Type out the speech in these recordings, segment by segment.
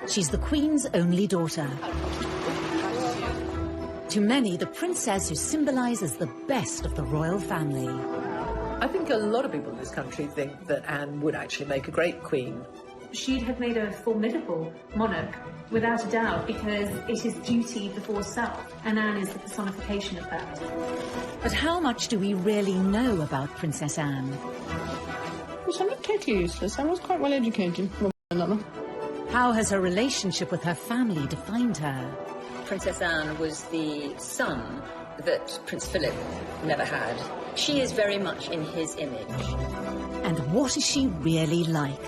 She's the Queen's only daughter. To many, the princess who symbolises the best of the royal family. I think a lot of people in this country think that Anne would actually make a great queen. She'd have made a formidable monarch, without a doubt, because it is duty before self, and Anne is the personification of that. But how much do we really know about Princess Anne? I'm not totally useless. I was quite well educated. How has her relationship with her family defined her? Princess Anne was the son that Prince Philip never had. She is very much in his image. And what is she really like?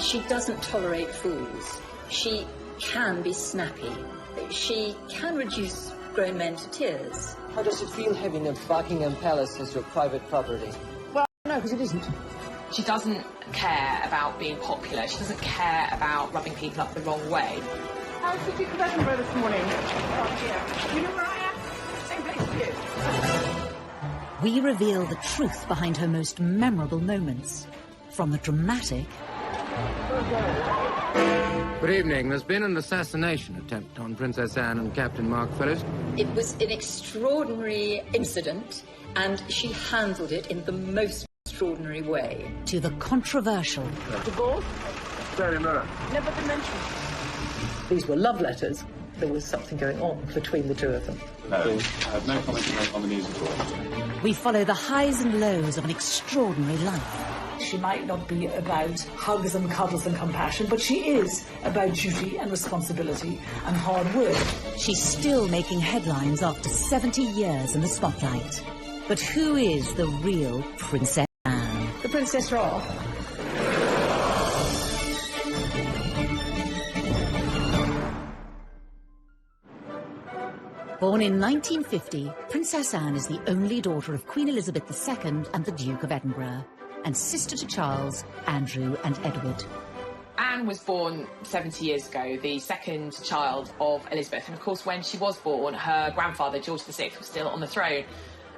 She doesn't tolerate fools. She can be snappy. She can reduce grown men to tears. How does it feel having a Buckingham Palace as your private property? Well, no, because it isn't. She doesn't care about being popular. She doesn't care about rubbing people up the wrong way. How's the Duke of Edinburgh this morning? Oh, dear. You know where I am? Same place as you. We reveal the truth behind her most memorable moments. From the dramatic... Good evening. There's been an assassination attempt on Princess Anne and Captain Mark Phillips. It was an extraordinary incident, and she handled it in the most extraordinary way. To the controversial. Divorce? Very mirror. Never been mentioned. These were love letters. There was something going on between the two of them. No, I have no comment to make on the news at all. We follow the highs and lows of an extraordinary life. She might not be about hugs and cuddles and compassion, but she is about duty and responsibility and hard work. She's still making headlines after 70 years in the spotlight. But who is the real Princess Anne? The Princess Royal. Born in 1950, Princess Anne is the only daughter of Queen Elizabeth II and the Duke of Edinburgh, and sister to Charles, Andrew and Edward. Anne was born 70 years ago, the second child of Elizabeth. And of course, when she was born, her grandfather, George VI, was still on the throne.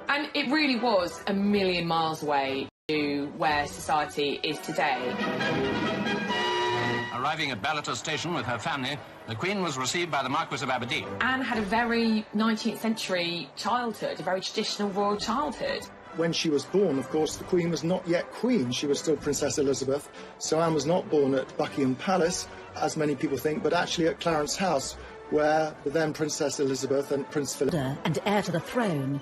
And it really was a million miles away to where society is today. Arriving at Ballater Station with her family, the Queen was received by the Marquis of Aberdeen. Anne had a very 19th century childhood, a very traditional royal childhood. When she was born, of course, the Queen was not yet Queen. She was still Princess Elizabeth. So Anne was not born at Buckingham Palace, as many people think, but actually at Clarence House, where the then Princess Elizabeth and Prince Philip... And heir to the throne,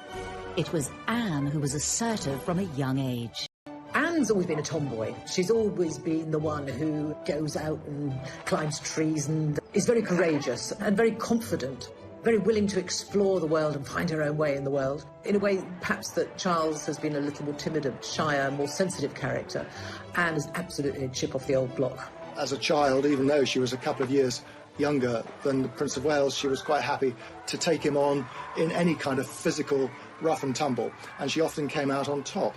it was Anne who was assertive from a young age. Anne's always been a tomboy. She's always been the one who goes out and climbs trees and is very courageous and very confident, very willing to explore the world and find her own way in the world. In a way, perhaps that Charles has been a little more timid, shyer, more sensitive character. Anne is absolutely a chip off the old block. As a child, even though she was a couple of years younger than the Prince of Wales, she was quite happy to take him on in any kind of physical rough and tumble, and she often came out on top.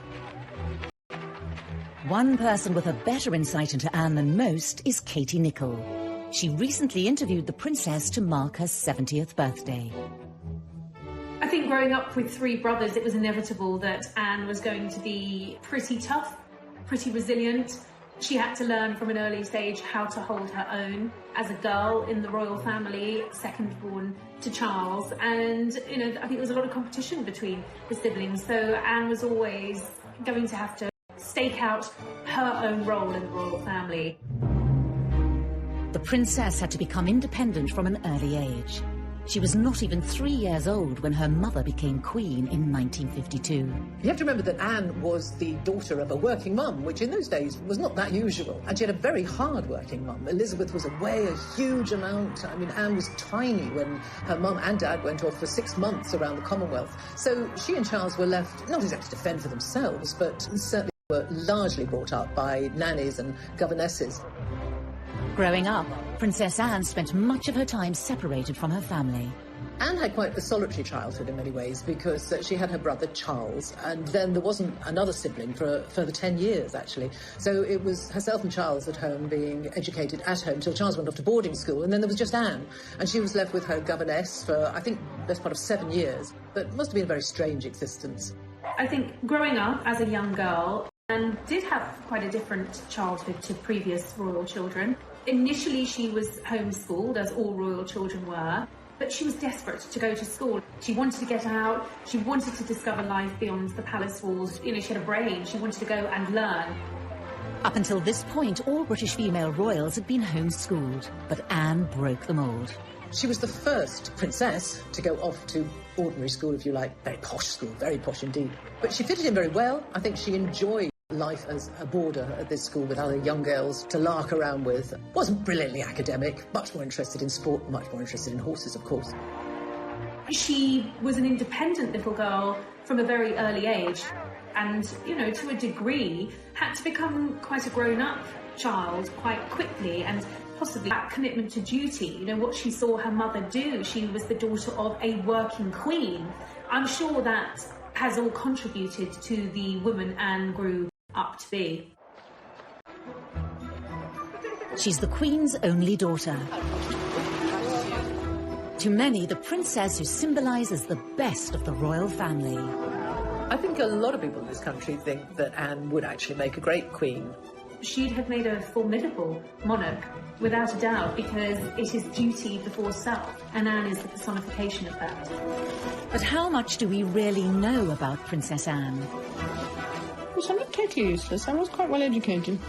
One person with a better insight into Anne than most is Katie Nicholl. She recently interviewed the princess to mark her 70th birthday. I think growing up with three brothers, it was inevitable that Anne was going to be pretty tough, pretty resilient. She had to learn from an early stage how to hold her own as a girl in the royal family, second born to Charles. And, you know, I think there was a lot of competition between the siblings. So Anne was always going to have to stake out her own role in the royal family. The princess had to become independent from an early age. She was not even 3 years old when her mother became queen in 1952. You have to remember that Anne was the daughter of a working mum, which in those days was not that usual. And she had a very hard-working mum. Elizabeth was away a huge amount. I mean, Anne was tiny when her mum and dad went off for 6 months around the Commonwealth. So she and Charles were left not exactly to fend for themselves, but certainly were largely brought up by nannies and governesses. Growing up, Princess Anne spent much of her time separated from her family. Anne had quite a solitary childhood in many ways because she had her brother Charles, and then there wasn't another sibling for a further 10 years, actually. So it was herself and Charles at home being educated at home till Charles went off to boarding school, and then there was just Anne. And she was left with her governess for, I think, best part of 7 years. But it must have been a very strange existence. I think growing up as a young girl, Anne did have quite a different childhood to previous royal children. Initially, she was homeschooled, as all royal children were, but she was desperate to go to school. She wanted to get out, she wanted to discover life beyond the palace walls. You know, she had a brain, she wanted to go and learn. Up until this point, all British female royals had been homeschooled, but Anne broke the mould. She was the first princess to go off to ordinary school, if you like. Very posh school, very posh indeed. But she fitted in very well. I think she enjoyed life as a boarder at this school with other young girls to lark around with. Wasn't brilliantly academic, much more interested in sport, much more interested in horses, of course. She was an independent little girl from a very early age and, you know, to a degree, had to become quite a grown-up child quite quickly, and possibly that commitment to duty, you know, what she saw her mother do. She was the daughter of a working queen. I'm sure that has all contributed to the woman Anne grew up to be. She's the Queen's only daughter. To many, the princess who symbolises the best of the royal family. I think a lot of people in this country think that Anne would actually make a great queen. She'd have made a formidable monarch, without a doubt, because it is duty before self, and Anne is the personification of that. But how much do we really know about Princess Anne? I'm not totally useless. I was quite well educated.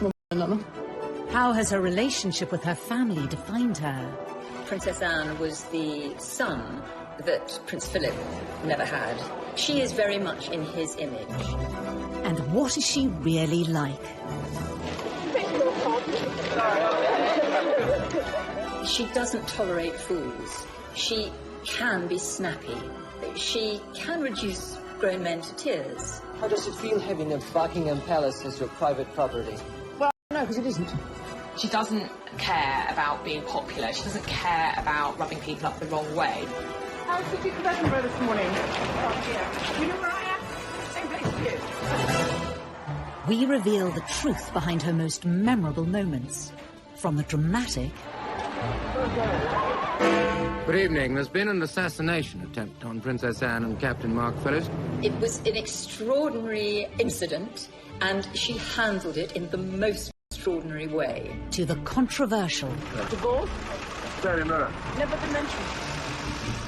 How has her relationship with her family defined her? Princess Anne was the son that Prince Philip never had. She is very much in his image. And what is she really like? She doesn't tolerate fools. She can be snappy. She can reduce grown men to tears. How does it feel having a Buckingham Palace as your private property? Well, no, because it isn't. She doesn't care about being popular. She doesn't care about rubbing people up the wrong way. How's the Duke of Edinburgh this morning? Oh, dear. You know where I am? Same place as you. We reveal the truth behind her most memorable moments. From the dramatic... Good evening. There's been an assassination attempt on Princess Anne and Captain Mark Phillips. It was an extraordinary incident, and she handled it in the most extraordinary way. To the controversial. Divorce? Very rare. Never been mentioned.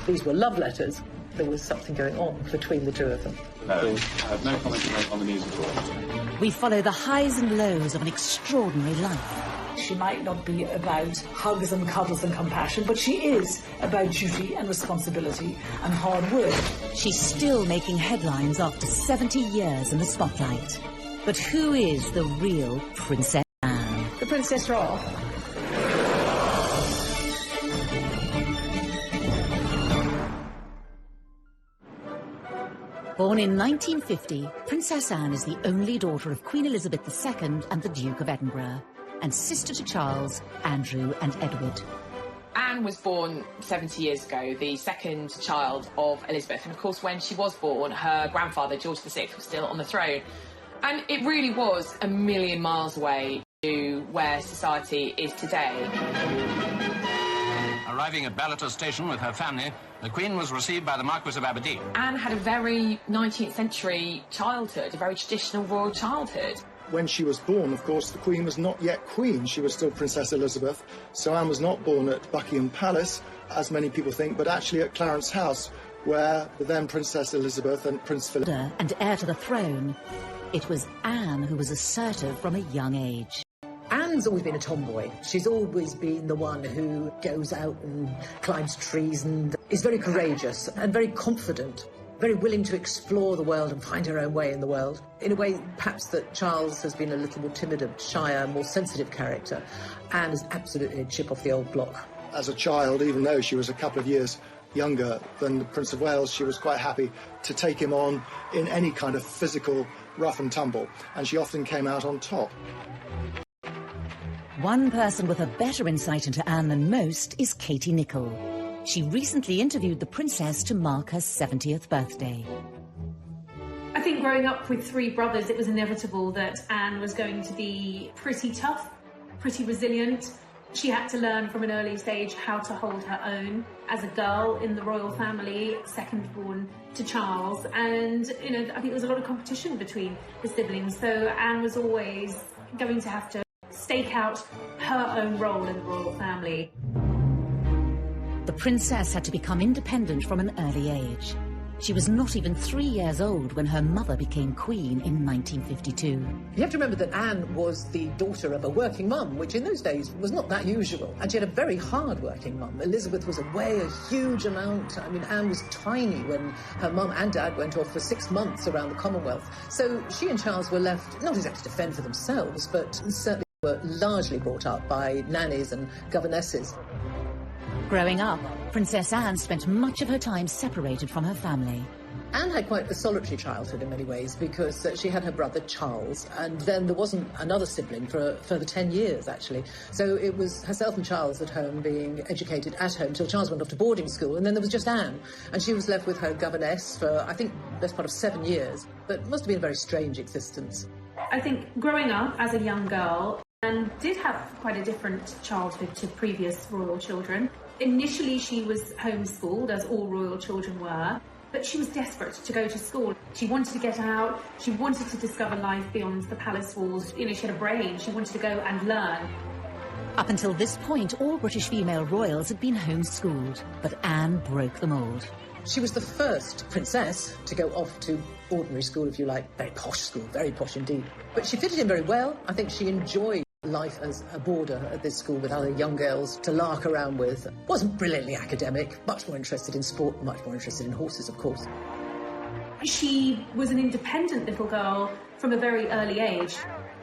These were love letters. There was something going on between the two of them. No, I have no comment to make on the news at all. We follow the highs and lows of an extraordinary life. She might not be about hugs and cuddles and compassion, but she is about duty and responsibility and hard work. She's still making headlines after 70 years in the spotlight. But who is the real Princess Anne? The Princess Royal. Born in 1950, Princess Anne is the only daughter of Queen Elizabeth II and the Duke of Edinburgh, and sister to Charles, Andrew and Edward. Anne was born 70 years ago, the second child of Elizabeth, and of course when she was born, her grandfather, George VI, was still on the throne. And it really was a million miles away to where society is today. Arriving at Ballater Station with her family, the Queen was received by the Marquis of Aberdeen. Anne had a very 19th century childhood, a very traditional royal childhood. When she was born, of course, the Queen was not yet Queen. She was still Princess Elizabeth. So Anne was not born at Buckingham Palace, as many people think, but actually at Clarence House, where the then Princess Elizabeth and Prince Philip... And heir to the throne, it was Anne who was assertive from a young age. Anne's always been a tomboy. She's always been the one who goes out and climbs trees and is very courageous and very confident, very willing to explore the world and find her own way in the world. In a way, perhaps that Charles has been a little more timid, shyer, more sensitive character. Anne is absolutely a chip off the old block. As a child, even though she was a couple of years younger than the Prince of Wales, she was quite happy to take him on in any kind of physical rough and tumble, and she often came out on top. One person with a better insight into Anne than most is Katie Nicholl. She recently interviewed the princess to mark her 70th birthday. I think growing up with three brothers, it was inevitable that Anne was going to be pretty tough, pretty resilient. She had to learn from an early stage how to hold her own as a girl in the royal family, second born to Charles. And, I think there was a lot of competition between the siblings. So Anne was always going to have to stake out her own role in the royal family. The princess had to become independent from an early age. She was not even 3 years old when her mother became queen in 1952. You have to remember that Anne was the daughter of a working mum, which in those days was not that usual. And she had a very hard-working mum. Elizabeth was away a huge amount. I mean, Anne was tiny when her mum and dad went off for 6 months around the Commonwealth. So she and Charles were left not exactly to fend for themselves, but certainly were largely brought up by nannies and governesses. Growing up, Princess Anne spent much of her time separated from her family. Anne had quite a solitary childhood in many ways because she had her brother Charles, and then there wasn't another sibling for a further 10 years, actually. So it was herself and Charles at home being educated at home till Charles went off to boarding school, and then there was just Anne. And she was left with her governess for, I think, the best part of 7 years. But it must have been a very strange existence. I think growing up as a young girl, Anne did have quite a different childhood to previous royal children. Initially, she was homeschooled, as all royal children were, but she was desperate to go to school. She wanted to get out, she wanted to discover life beyond the palace walls. She had a brain, she wanted to go and learn. Up until this point, all British female royals had been homeschooled, but Anne broke the mould. She was the first princess to go off to ordinary school, if you like. Very posh school, very posh indeed. But she fitted in very well. I think she enjoyed life as a boarder at this school with other young girls to lark around with. Wasn't brilliantly academic, much more interested in sport, much more interested in horses, of course. She was an independent little girl from a very early age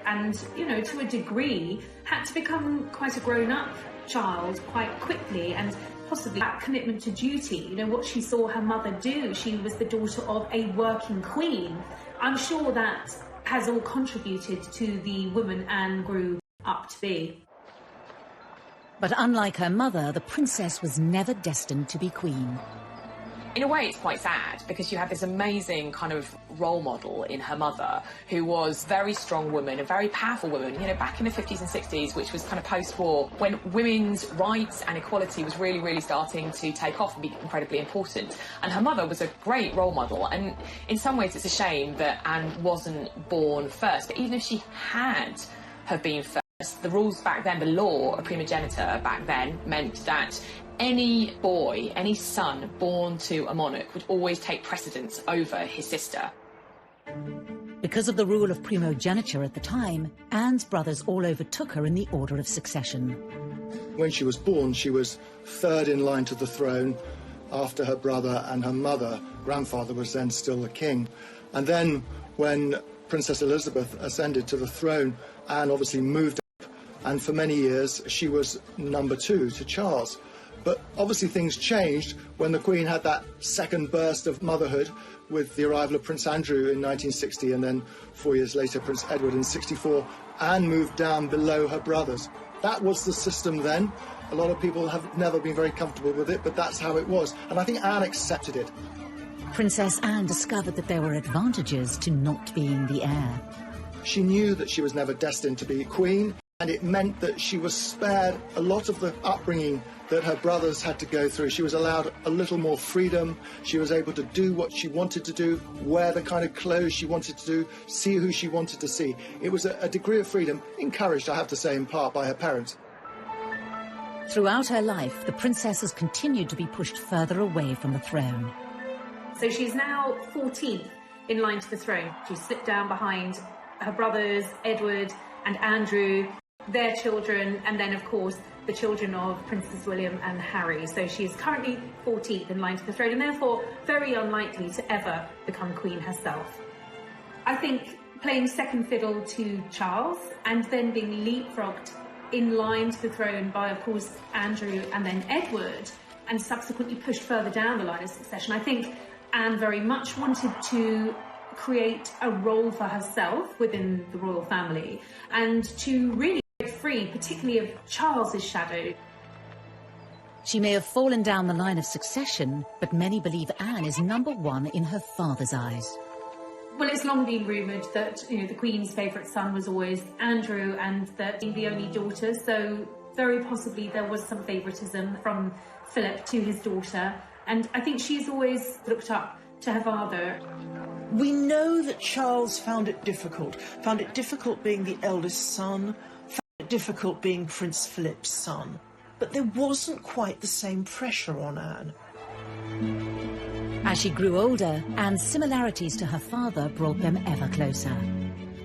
and, to a degree, had to become quite a grown-up child quite quickly, and possibly that commitment to duty, what she saw her mother do. She was the daughter of a working queen. I'm sure that has all contributed to the woman Anne grew up to be. But unlike her mother, the princess was never destined to be queen. In a way, it's quite sad because you have this amazing kind of role model in her mother who was a very strong woman, a very powerful woman, back in the 50s and 60s, which was kind of post-war, when women's rights and equality was really, really starting to take off and be incredibly important. And her mother was a great role model. And in some ways, it's a shame that Anne wasn't born first. But even if she had have been first, the rules back then, the law of primogeniture back then, meant that any boy, any son born to a monarch would always take precedence over his sister. Because of the rule of primogeniture at the time, Anne's brothers all overtook her in the order of succession. When she was born, she was third in line to the throne after her brother and her mother. Grandfather was then still the king. And then when Princess Elizabeth ascended to the throne, Anne obviously moved up, and for many years she was number 2 to Charles. But obviously things changed when the Queen had that second burst of motherhood with the arrival of Prince Andrew in 1960, and then 4 years later Prince Edward in 64. Anne moved down below her brothers. That was the system then. A lot of people have never been very comfortable with it, but that's how it was. And I think Anne accepted it. Princess Anne discovered that there were advantages to not being the heir. She knew that she was never destined to be queen, and it meant that she was spared a lot of the upbringing that her brothers had to go through. She was allowed a little more freedom. She was able to do what she wanted to do, wear the kind of clothes she wanted to do, see who she wanted to see. It was a degree of freedom, encouraged, I have to say, in part by her parents. Throughout her life, the princess has continued to be pushed further away from the throne. So she's now 14th in line to the throne. She slipped down behind her brothers, Edward and Andrew, their children, and then, of course, the children of Princes William and Harry. So she is currently 14th in line to the throne, and therefore very unlikely to ever become queen herself. I think playing second fiddle to Charles and then being leapfrogged in line to the throne by, of course, Andrew and then Edward, and subsequently pushed further down the line of succession, I think Anne very much wanted to create a role for herself within the royal family and to really break free, particularly of Charles's shadow. She may have fallen down the line of succession, but many believe Anne is number 1 in her father's eyes. Well, it's long been rumoured that, the Queen's favourite son was always Andrew, and that being the only daughter, so very possibly there was some favouritism from Philip to his daughter, and I think she's always looked up to her father. We know that Charles found it difficult being the eldest son, found it difficult being Prince Philip's son, but there wasn't quite the same pressure on Anne. As she grew older, Anne's similarities to her father brought them ever closer.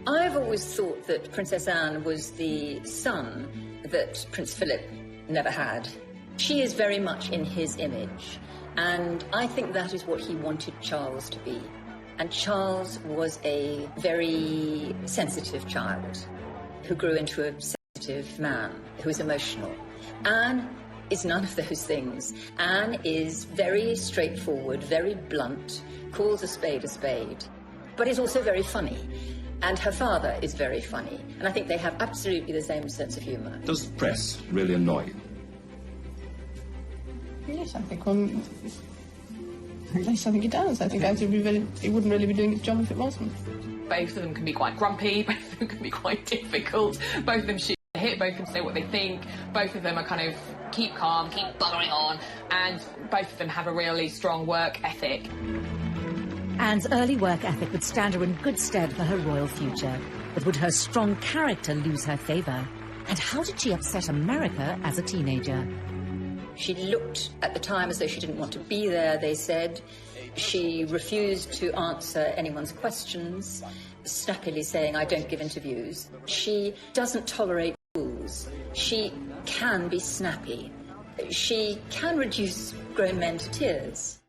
I've always thought that Princess Anne was the son that Prince Philip never had. She is very much in his image, and I think that is what he wanted Charles to be. And Charles was a very sensitive child who grew into a sensitive man who is emotional. Anne is none of those things. Anne is very straightforward, very blunt, calls a spade, but is also very funny. And her father is very funny. And I think they have absolutely the same sense of humour. Does the press really annoy you? Yes, I think yes, I think it does. I think it wouldn't really be doing its job if it wasn't. Both of them can be quite grumpy, both of them can be quite difficult, both of them shoot a hit, both of them say what they think, both of them are kind of keep calm, keep buggering on, and both of them have a really strong work ethic. Anne's early work ethic would stand her in good stead for her royal future, but would her strong character lose her favour? And how did she upset America as a teenager? She looked at the time as though she didn't want to be there, they said. She refused to answer anyone's questions, snappily saying, I don't give interviews. She doesn't tolerate fools. She can be snappy. She can reduce grown men to tears.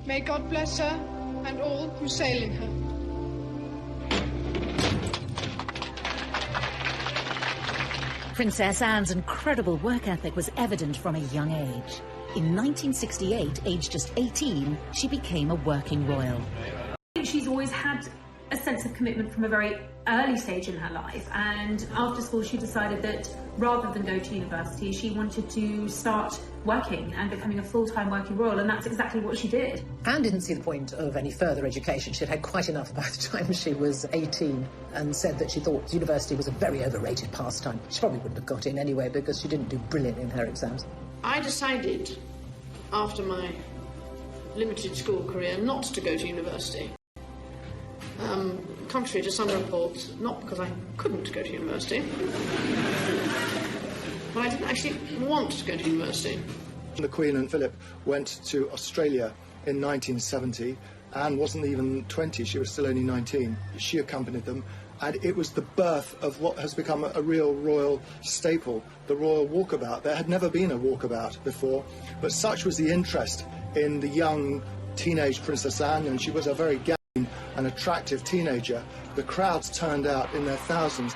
May God bless her and all who sail in her. Princess Anne's incredible work ethic was evident from a young age. In 1968, aged just 18, she became a working royal. I think she's always had a sense of commitment from a very early stage in her life, and after school she decided that rather than go to university, she wanted to start working and becoming a full-time working royal, and that's exactly what she did. Anne didn't see the point of any further education. She'd had quite enough by the time she was 18, and said that she thought university was a very overrated pastime. She probably wouldn't have got in anyway because she didn't do brilliant in her exams. I decided, after my limited school career, not to go to university. Contrary to some reports, not because I couldn't go to university, but I didn't actually want to go to university. The Queen and Philip went to Australia in 1970. Anne wasn't even 20, she was still only 19. She accompanied them, and it was the birth of what has become a real royal staple, the royal walkabout. There had never been a walkabout before, but such was the interest in the young teenage Princess Anne, and she was a very an attractive teenager. The crowds turned out in their thousands.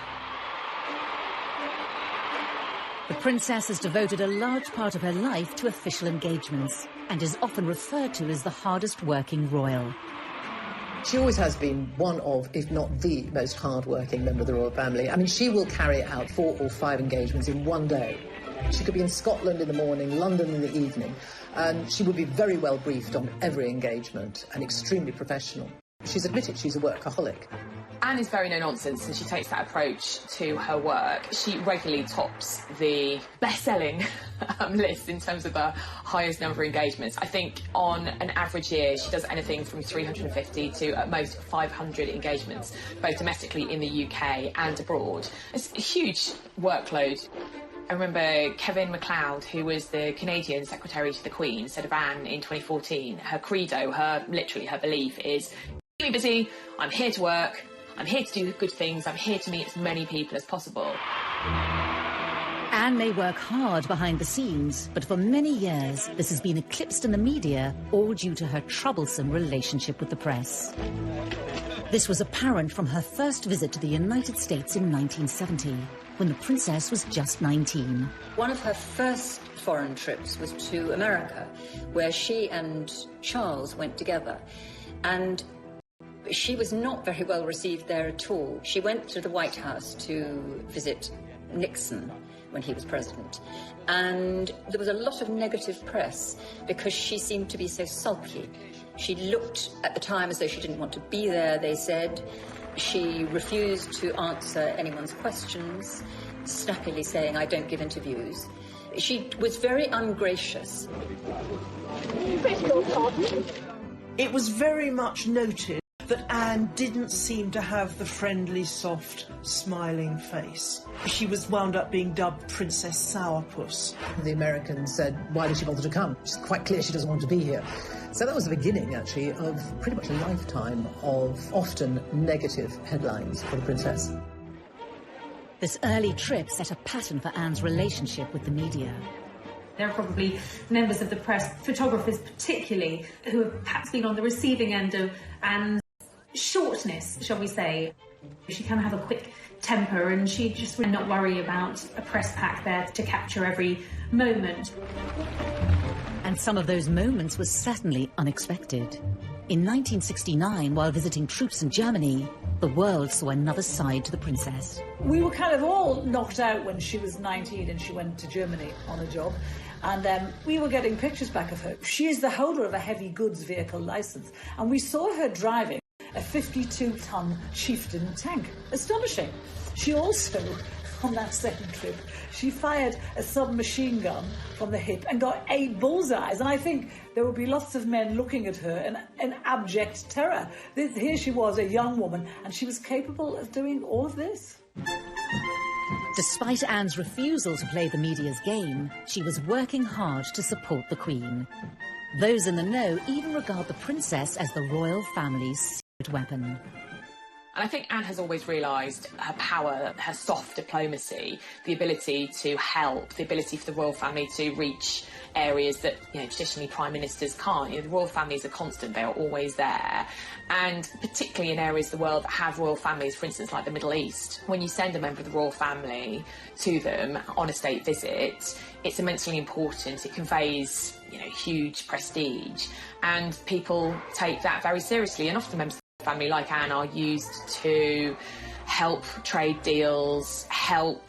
The princess has devoted a large part of her life to official engagements and is often referred to as the hardest working royal. She always has been one of, if not the most hard-working member of the royal family. I mean, she will carry out 4 or 5 engagements in one day. She could be in Scotland in the morning, London in the evening, and she would be very well briefed on every engagement and extremely professional. She's admitted she's a workaholic. Anne is very no-nonsense, and she takes that approach to her work. She regularly tops the best-selling list in terms of the highest number of engagements. I think on an average year, she does anything from 350 to at most 500 engagements, both domestically in the UK and abroad. It's a huge workload. I remember Kevin MacLeod, who was the Canadian Secretary to the Queen, said of Anne in 2014, her credo, literally her belief is, keep me busy, I'm here to work, I'm here to do good things, I'm here to meet as many people as possible. Anne may work hard behind the scenes, but for many years this has been eclipsed in the media, all due to her troublesome relationship with the press. This was apparent from her first visit to the United States in 1970, when the princess was just 19. One of her first foreign trips was to America, where she and Charles went together. And she was not very well received there at all. She went to the White House to visit Nixon when he was president. And there was a lot of negative press because she seemed to be so sulky. She looked at the time as though she didn't want to be there, they said. She refused to answer anyone's questions, snappily saying, "I don't give interviews." She was very ungracious. It was very much noted that Anne didn't seem to have the friendly, soft, smiling face. She was wound up being dubbed Princess Sourpuss. The Americans said, why did she bother to come? It's quite clear she doesn't want to be here. So that was the beginning, actually, of pretty much a lifetime of often negative headlines for the princess. This early trip set a pattern for Anne's relationship with the media. There are probably members of the press, photographers particularly, who have perhaps been on the receiving end of Anne's shortness, shall we say. She can have a quick temper and she just would not worry about a press pack there to capture every moment. And some of those moments were certainly unexpected. In 1969, while visiting troops in Germany, the world saw another side to the princess. We were kind of all knocked out when she was 19 and she went to Germany on a job. And we were getting pictures back of her. She is the holder of a heavy goods vehicle licence. And we saw her driving a 52-ton chieftain tank. Astonishing. She also, on that second trip, she fired a submachine gun from the hip and got 8 bullseyes. And I think there would be lots of men looking at her in abject terror. Here she was, a young woman, and she was capable of doing all of this. Despite Anne's refusal to play the media's game, she was working hard to support the Queen. Those in the know even regard the princess as the royal family's secret weapon. And I think Anne has always realised her power, her soft diplomacy, the ability to help, the ability for the royal family to reach areas that, traditionally prime ministers can't. The royal family is a constant, they are always there. And particularly in areas of the world that have royal families, for instance, like the Middle East, when you send a member of the royal family to them on a state visit, it's immensely important. It conveys, huge prestige. And people take that very seriously. And often members of the family like Anne are used to help trade deals, help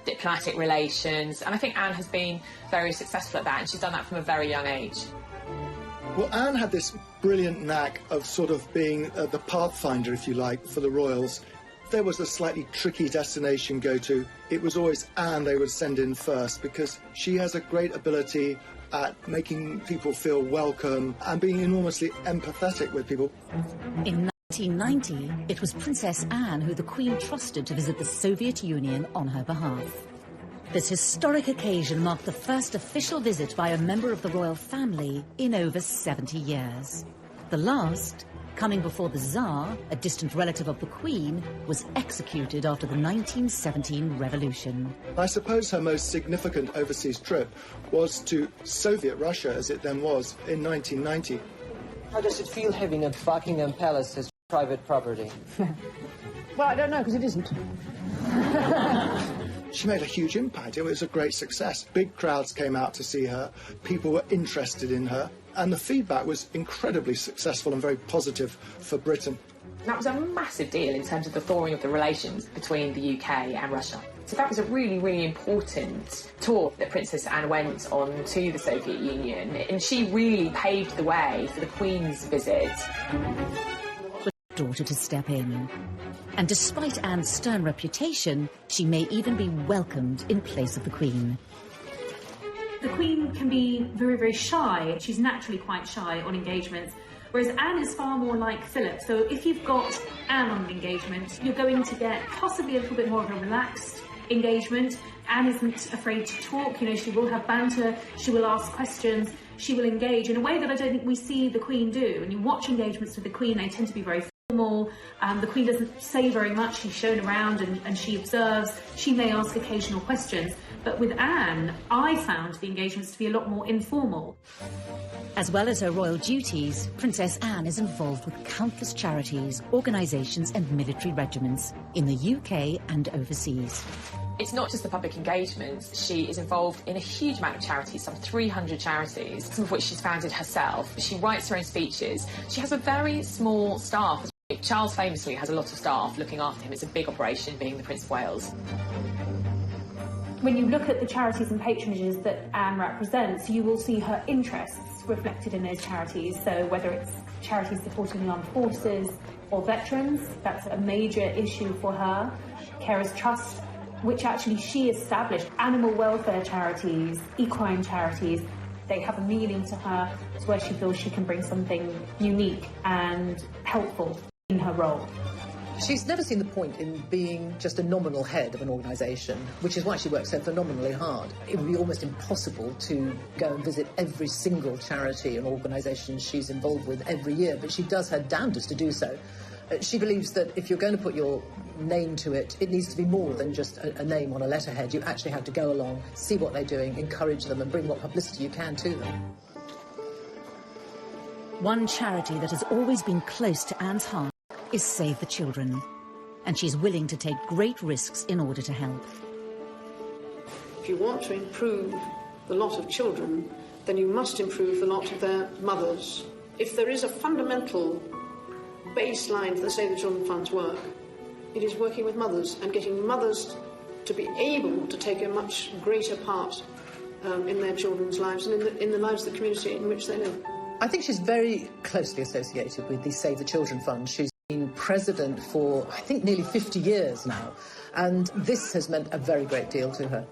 diplomatic relations, and I think Anne has been very successful at that, and she's done that from a very young age. Well, Anne had this brilliant knack of sort of being the pathfinder, if you like, for the royals. If there was a slightly tricky destination go to, it was always Anne they would send in first, because she has a great ability at making people feel welcome and being enormously empathetic with people. In 1990, it was Princess Anne who the Queen trusted to visit the Soviet Union on her behalf. This historic occasion marked the first official visit by a member of the royal family in over 70 years. The last, coming before the Tsar, a distant relative of the Queen, was executed after the 1917 revolution. I suppose her most significant overseas trip was to Soviet Russia, as it then was, in 1990. How does it feel having a Buckingham Palace as private property? Well, I don't know, because it isn't. She made a huge impact. It was a great success. Big crowds came out to see her. People were interested in her. And the feedback was incredibly successful and very positive for Britain. That was a massive deal in terms of the thawing of the relations between the UK and Russia. So that was a really, really important tour that Princess Anne went on to the Soviet Union, and she really paved the way for the Queen's visit. Daughter to step in. And despite Anne's stern reputation, she may even be welcomed in place of the Queen. The Queen can be very, very shy. She's naturally quite shy on engagements, whereas Anne is far more like Philip. So if you've got Anne on an engagement, you're going to get possibly a little bit more of a relaxed engagement. Anne isn't afraid to talk, she will have banter, she will ask questions, she will engage in a way that I don't think we see the Queen do. When you watch engagements with the Queen, they tend to be very formal. The Queen doesn't say very much, she's shown around and she observes. She may ask occasional questions, but with Anne, I found the engagements to be a lot more informal. As well as her royal duties, Princess Anne is involved with countless charities, organisations and military regiments in the UK and overseas. It's not just the public engagements. She is involved in a huge amount of charities, some 300 charities, some of which she's founded herself. She writes her own speeches. She has a very small staff. Charles famously has a lot of staff looking after him. It's a big operation, being the Prince of Wales. When you look at the charities and patronages that Anne represents, you will see her interests reflected in those charities. So whether it's charities supporting the armed forces or veterans, that's a major issue for her. Carers Trust, which actually she established, animal welfare charities, equine charities, they have a meaning to her. It's where she feels she can bring something unique and helpful in her role. She's never seen the point in being just a nominal head of an organisation, which is why she works so phenomenally hard. It would be almost impossible to go and visit every single charity and organisation she's involved with every year, but she does her damnedest to do so. She believes that if you're going to put your name to it, it needs to be more than just a name on a letterhead. You actually have to go along, see what they're doing, encourage them and bring what publicity you can to them. One charity that has always been close to Anne's heart is Save the Children, and she's willing to take great risks in order to help. If you want to improve the lot of children, then you must improve the lot of their mothers. If there is a fundamental baseline for the Save the Children Fund's work, it is working with mothers and getting mothers to be able to take a much greater part in their children's lives and in the lives of the community in which they live. I think she's very closely associated with the Save the Children Fund. She's been president for, I think, nearly 50 years now, and this has meant a very great deal to her.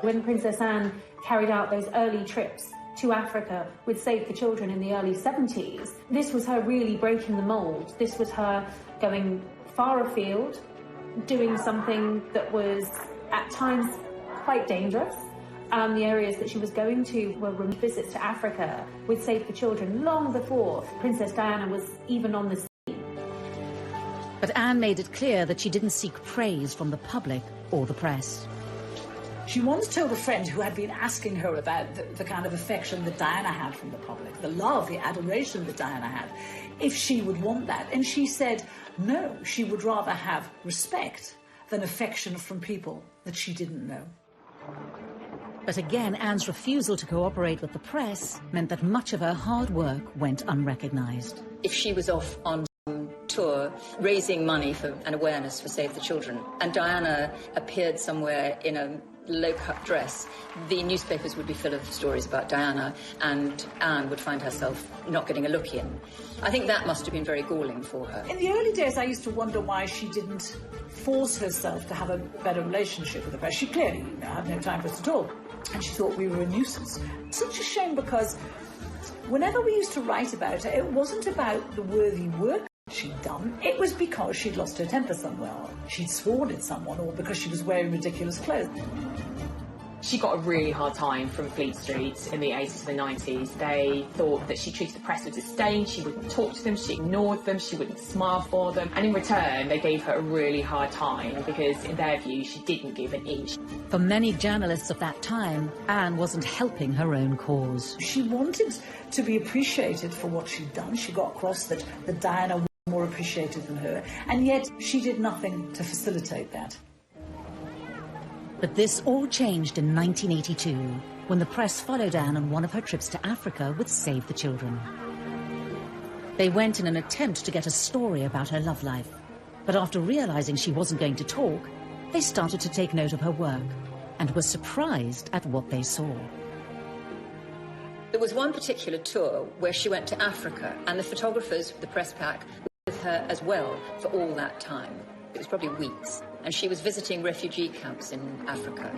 When Princess Anne carried out those early trips to Africa with Save the Children in the early 70s, this was her really breaking the mould. This was her going far afield, doing something that was at times quite dangerous. The areas that she was going to were visits to Africa with Save the Children long before Princess Diana was even on the scene. But Anne made it clear that she didn't seek praise from the public or the press. She once told a friend who had been asking her about the kind of affection that Diana had from the public, the love, the adoration that Diana had, if she would want that. And she said, no, she would rather have respect than affection from people that she didn't know. But again, Anne's refusal to cooperate with the press meant that much of her hard work went unrecognised. If she was off on some tour raising money for an awareness for Save the Children, and Diana appeared somewhere in a low-cut dress, the newspapers would be full of stories about Diana, and Anne would find herself not getting a look in. I think that must have been very galling for her. In the early days, I used to wonder why she didn't force herself to have a better relationship with the press. She clearly had no time for us at all, and she thought we were a nuisance. Such a shame, because whenever we used to write about her, it wasn't about the worthy work she'd done. It was because she'd lost her temper somewhere, or she'd sworn at someone, or because she was wearing ridiculous clothes. She got a really hard time from Fleet Street in the 80s and the 90s. They thought that she treated the press with disdain, she wouldn't talk to them, she ignored them, she wouldn't smile for them. And in return, they gave her a really hard time because, in their view, she didn't give an inch. For many journalists of that time, Anne wasn't helping her own cause. She wanted to be appreciated for what she'd done. She got across that Diana was more appreciated than her, and yet she did nothing to facilitate that. But this all changed in 1982, when the press followed Anne on one of her trips to Africa with Save the Children. They went in an attempt to get a story about her love life, but after realising she wasn't going to talk, they started to take note of her work and were surprised at what they saw. There was one particular tour where she went to Africa, and the photographers, the press pack, were with her as well for all that time. It was probably weeks, and she was visiting refugee camps in Africa.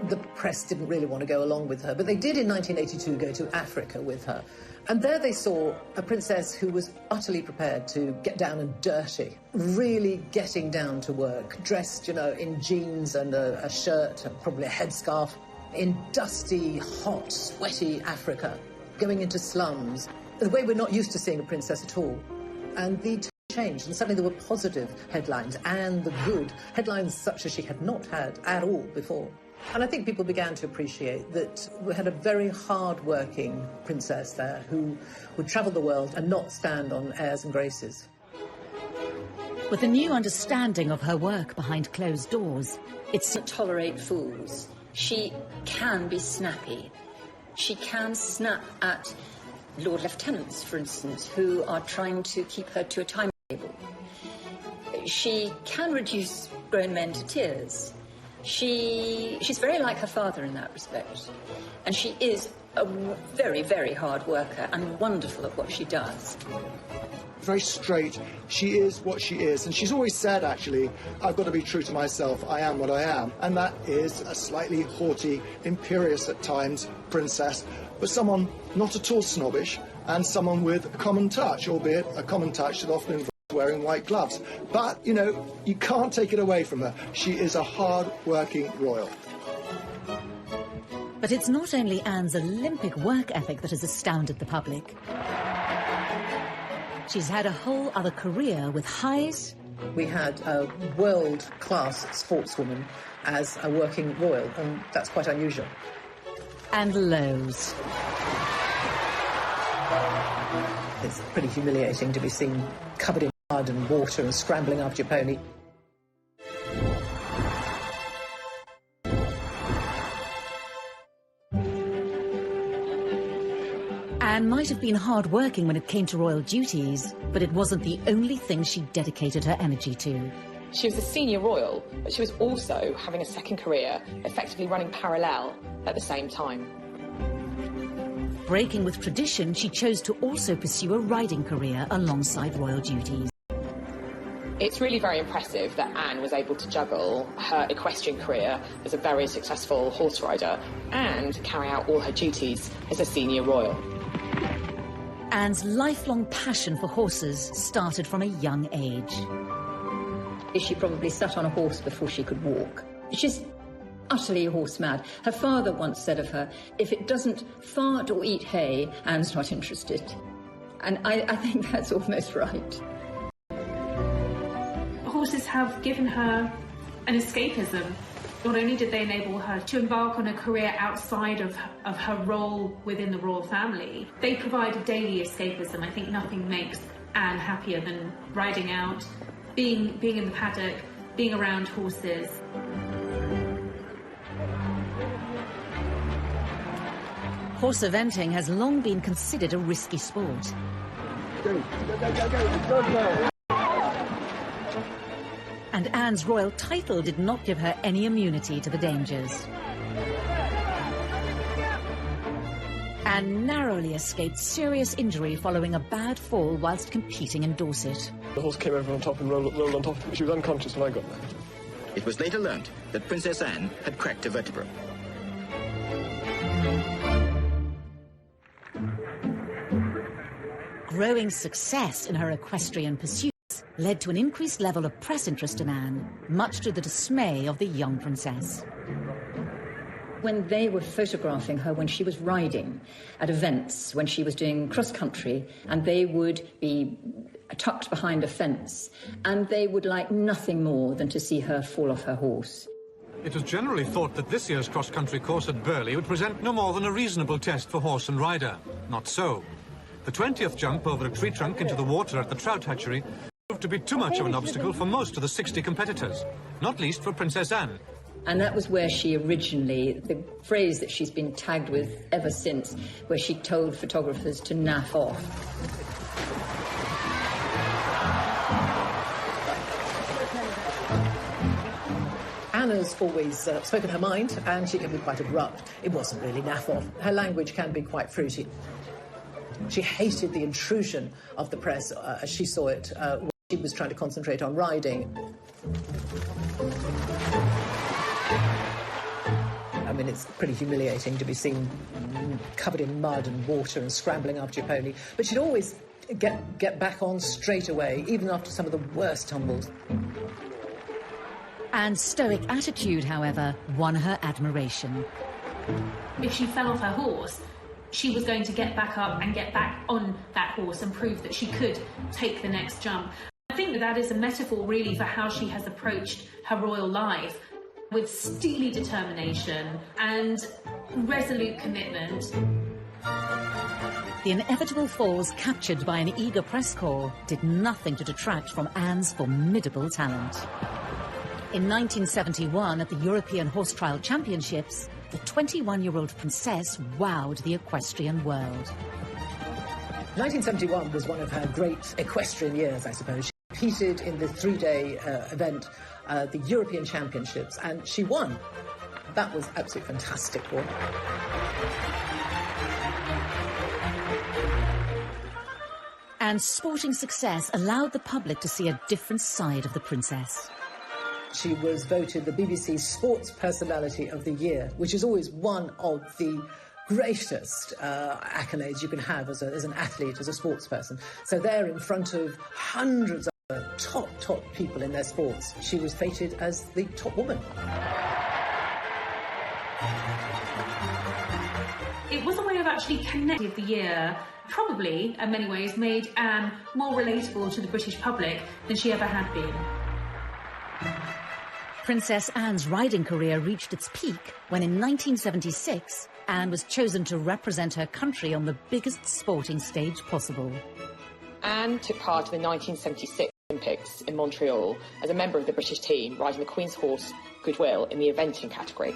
The press didn't really want to go along with her, but they did in 1982 go to Africa with her. And there they saw a princess who was utterly prepared to get down and dirty, really getting down to work, dressed, you know, in jeans and a shirt and probably a headscarf, in dusty, hot, sweaty Africa, going into slums, the way we're not used to seeing a princess at all. And the changed, and suddenly there were positive headlines, and the good headlines such as she had not had at all before. And I think people began to appreciate that we had a very hard-working princess there who would travel the world and not stand on airs and graces. With a new understanding of her work behind closed doors, it's not tolerate fools. She can be snappy. She can snap at Lord Lieutenants, for instance, who are trying to keep her to a timetable. She can reduce grown men to tears. She's very like her father in that respect. And she is a very, very hard worker and wonderful at what she does. Very straight. She is what she is. And she's always said, actually, I've got to be true to myself. I am what I am. And that is a slightly haughty, imperious at times princess, but someone not at all snobbish and someone with a common touch, albeit a common touch that often involves wearing white gloves. But, you know, you can't take it away from her. She is a hard-working royal. But it's not only Anne's Olympic work ethic that has astounded the public. She's had a whole other career with highs. We had a world-class sportswoman as a working royal, and that's quite unusual. And lows. It's pretty humiliating to be seen covered in mud and water and scrambling after your pony. Anne might have been hard-working when it came to royal duties, but it wasn't the only thing she dedicated her energy to. She was a senior royal, but she was also having a second career, effectively running parallel at the same time. Breaking with tradition, she chose to also pursue a riding career alongside royal duties. It's really very impressive that Anne was able to juggle her equestrian career as a very successful horse rider and carry out all her duties as a senior royal. Anne's lifelong passion for horses started from a young age. She probably sat on a horse before she could walk. She's utterly horse mad. Her father once said of her, if it doesn't fart or eat hay, Anne's not interested. And I think that's almost right. Horses have given her an escapism. Not only did they enable her to embark on a career outside of her role within the royal family, they provide a daily escapism. I think nothing makes Anne happier than riding out, being in the paddock, being around horses. Horse eventing has long been considered a risky sport. And Anne's royal title did not give her any immunity to the dangers. Anne narrowly escaped serious injury following a bad fall whilst competing in Dorset. The horse came over on top and rolled on top of me. She was unconscious when I got there. It was later learnt that Princess Anne had cracked a vertebra. Growing success in her equestrian pursuits led to an increased level of press interest in Anne, much to the dismay of the young princess. When they were photographing her when she was riding at events, when she was doing cross-country, and they would be tucked behind a fence, and they would like nothing more than to see her fall off her horse. It was generally thought that this year's cross-country course at Burghley would present no more than a reasonable test for horse and rider. Not so. The 20th jump over a tree trunk into the water at the trout hatchery proved to be too much of an obstacle for most of the 60 competitors, not least for Princess Anne. And that was where she originally, the phrase that she's been tagged with ever since, where she told photographers to naff off. Anne has always spoken her mind, and she can be quite abrupt. It wasn't really naff off. Her language can be quite fruity. She hated the intrusion of the press, as she saw it, when she was trying to concentrate on riding. I mean, it's pretty humiliating to be seen covered in mud and water and scrambling after your pony. But she'd always get back on straight away, even after some of the worst tumbles. Anne's stoic attitude, however, won her admiration. If she fell off her horse, she was going to get back up and get back on that horse and prove that she could take the next jump. I think that is a metaphor really for how she has approached her royal life, with steely determination and resolute commitment. The inevitable falls captured by an eager press corps did nothing to detract from Anne's formidable talent. In 1971, at the European Horse Trial Championships, the 21-year-old princess wowed the equestrian world. 1971 was one of her great equestrian years, I suppose. She competed in the three-day event, the European Championships, and she won. That was absolutely fantastic for her. Anne's sporting success allowed the public to see a different side of the princess. She was voted the BBC Sports Personality of the Year, which is always one of the greatest accolades you can have as an athlete, as a sports person. So there, in front of hundreds of top people in their sports, she was fated as the top woman. It was a way of actually connecting the year. Probably, in many ways, made Anne more relatable to the British public than she ever had been. Princess Anne's riding career reached its peak when in 1976, Anne was chosen to represent her country on the biggest sporting stage possible. Anne took part in the 1976 Olympics in Montreal as a member of the British team, riding the Queen's horse Goodwill in the eventing category.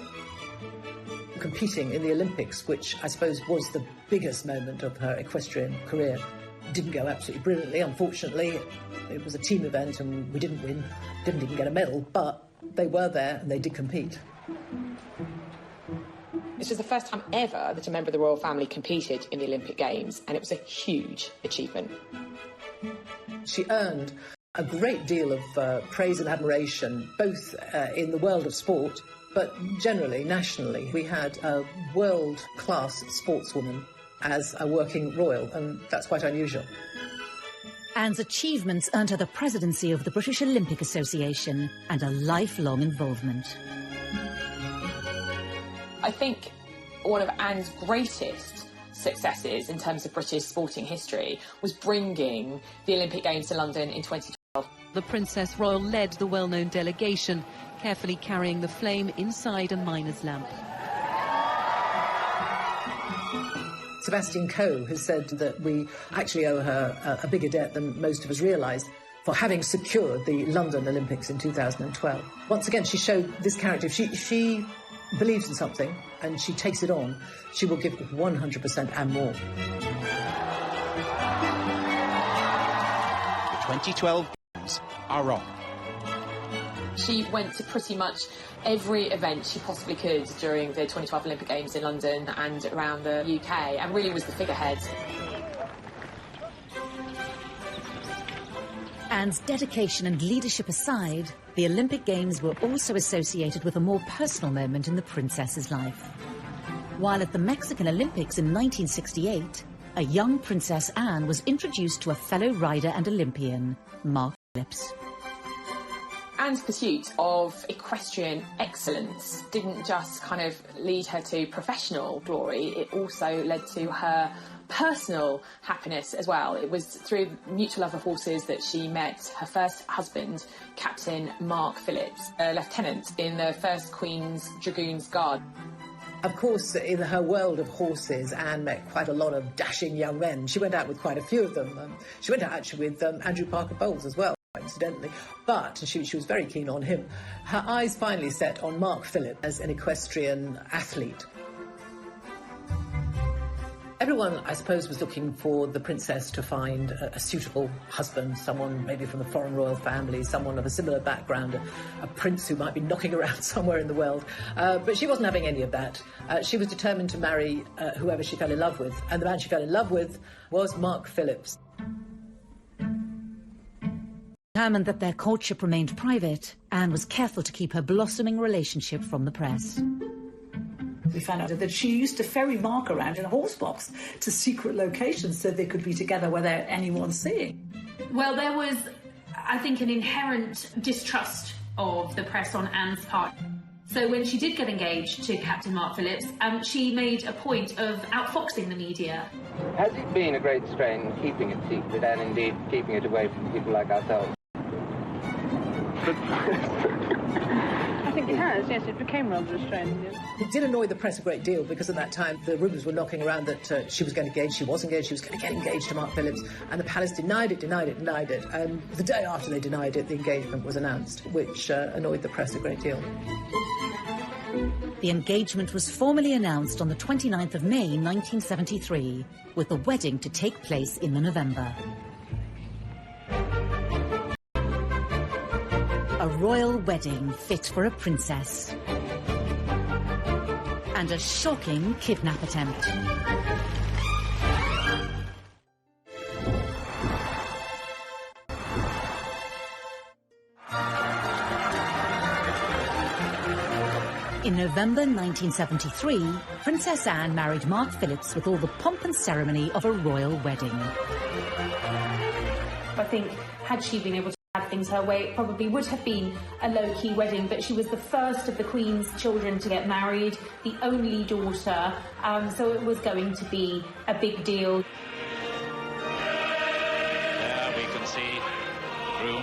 Competing in the Olympics, which I suppose was the biggest moment of her equestrian career, didn't go absolutely brilliantly, unfortunately. It was a team event and we didn't win, didn't even get a medal, but they were there and they did compete. This was the first time ever that a member of the royal family competed in the Olympic Games, and it was a huge achievement. She earned a great deal of praise and admiration, both in the world of sport, but generally, nationally. We had a world-class sportswoman as a working royal, and that's quite unusual. Anne's achievements earned her the presidency of the British Olympic Association and a lifelong involvement. I think one of Anne's greatest successes in terms of British sporting history was bringing the Olympic Games to London in 2012. The Princess Royal led the well-known delegation, carefully carrying the flame inside a miner's lamp. Sebastian Coe has said that we actually owe her a bigger debt than most of us realise for having secured the London Olympics in 2012. Once again, she showed this character. If she believes in something and she takes it on, she will give 100% and more. The 2012 Games are on. She went to pretty much every event she possibly could during the 2012 Olympic Games in London and around the UK, and really was the figurehead. Anne's dedication and leadership aside, the Olympic Games were also associated with a more personal moment in the princess's life. While at the Mexican Olympics in 1968, a young Princess Anne was introduced to a fellow rider and Olympian, Mark Phillips. Anne's pursuit of equestrian excellence didn't just kind of lead her to professional glory, it also led to her personal happiness as well. It was through mutual love of horses that she met her first husband, Captain Mark Phillips, a lieutenant in the 1st Queen's Dragoons Guard. Of course, in her world of horses, Anne met quite a lot of dashing young men. She went out with quite a few of them. She went out actually with Andrew Parker Bowles as well, incidentally, but she was very keen on him. Her eyes finally set on Mark Phillips as an equestrian athlete. Everyone, I suppose, was looking for the princess to find a suitable husband, someone maybe from the foreign royal family, someone of a similar background, a prince who might be knocking around somewhere in the world. But she wasn't having any of that. She was determined to marry whoever she fell in love with, and the man she fell in love with was Mark Phillips. Determined that their courtship remained private, Anne was careful to keep her blossoming relationship from the press. We found out that she used to ferry Mark around in a horse box to secret locations so they could be together without anyone seeing. Well, there was, I think, an inherent distrust of the press on Anne's part. So when she did get engaged to Captain Mark Phillips, she made a point of outfoxing the media. Has it been a great strain keeping it secret and indeed keeping it away from people like ourselves? I think it has, yes. It became rather a strain. Yes. It did annoy the press a great deal because at that time the rumours were knocking around that she was going to engage, she was engaged, she was going to get engaged to Mark Phillips, and the palace denied it. And the day after they denied it, the engagement was announced, which annoyed the press a great deal. The engagement was formally announced on the 29th of May 1973, with the wedding to take place in the November. A royal wedding fit for a princess. And a shocking kidnap attempt. In November 1973, Princess Anne married Mark Phillips with all the pomp and ceremony of a royal wedding. I think had she been able to have things her way, it probably would have been a low-key wedding, but she was the first of the Queen's children to get married, the only daughter, so it was going to be a big deal. There we can see groom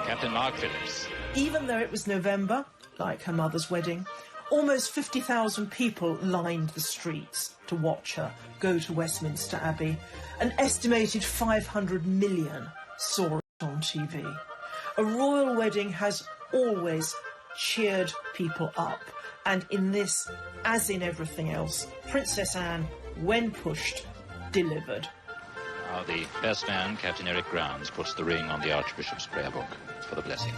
Captain Mark Phillips. Even though it was November, like her mother's wedding, almost 50,000 people lined the streets to watch her go to Westminster Abbey. An estimated 500 million saw it on TV. A royal wedding has always cheered people up, and in this, as in everything else, Princess Anne, when pushed, delivered. Now the best man, Captain Eric Grounds, puts the ring on the Archbishop's prayer book for the blessing.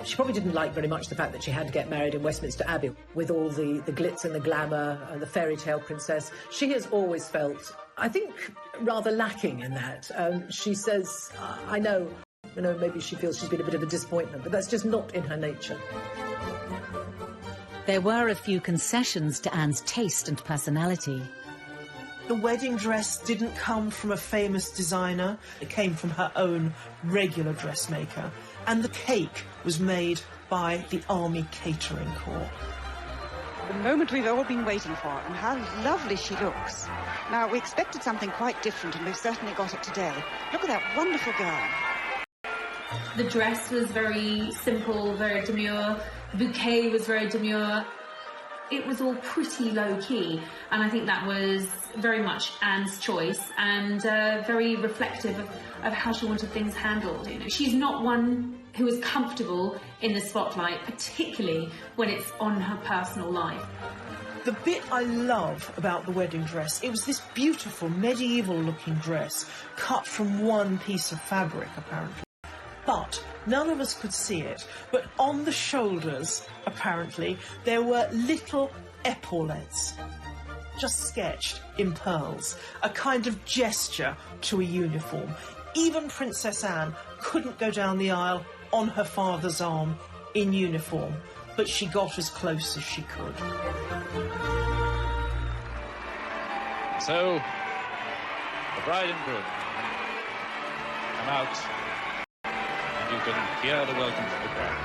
She probably didn't like very much the fact that she had to get married in Westminster Abbey with all the glitz and the glamour and the fairy tale princess. She has always felt, I think, rather lacking in that. She says, I know, maybe she feels she's been a bit of a disappointment, but that's just not in her nature. There were a few concessions to Anne's taste and personality. The wedding dress didn't come from a famous designer. It came from her own regular dressmaker. And the cake was made by the Army Catering Corps. The moment we've all been waiting for, and how lovely she looks. Now, we expected something quite different, and we've certainly got it today. Look at that wonderful gown. The dress was very simple, very demure. The bouquet was very demure. It was all pretty low-key, and I think that was very much Anne's choice and very reflective of how she wanted things handled. She's not one who is comfortable in the spotlight, particularly when it's on her personal life. The bit I love about the wedding dress, it was this beautiful medieval-looking dress cut from one piece of fabric, apparently. But none of us could see it. But on the shoulders, apparently, there were little epaulettes, just sketched in pearls, a kind of gesture to a uniform. Even Princess Anne couldn't go down the aisle on her father's arm in uniform, but she got as close as she could. So, the bride and groom come out. You can hear the welcome from the crowd.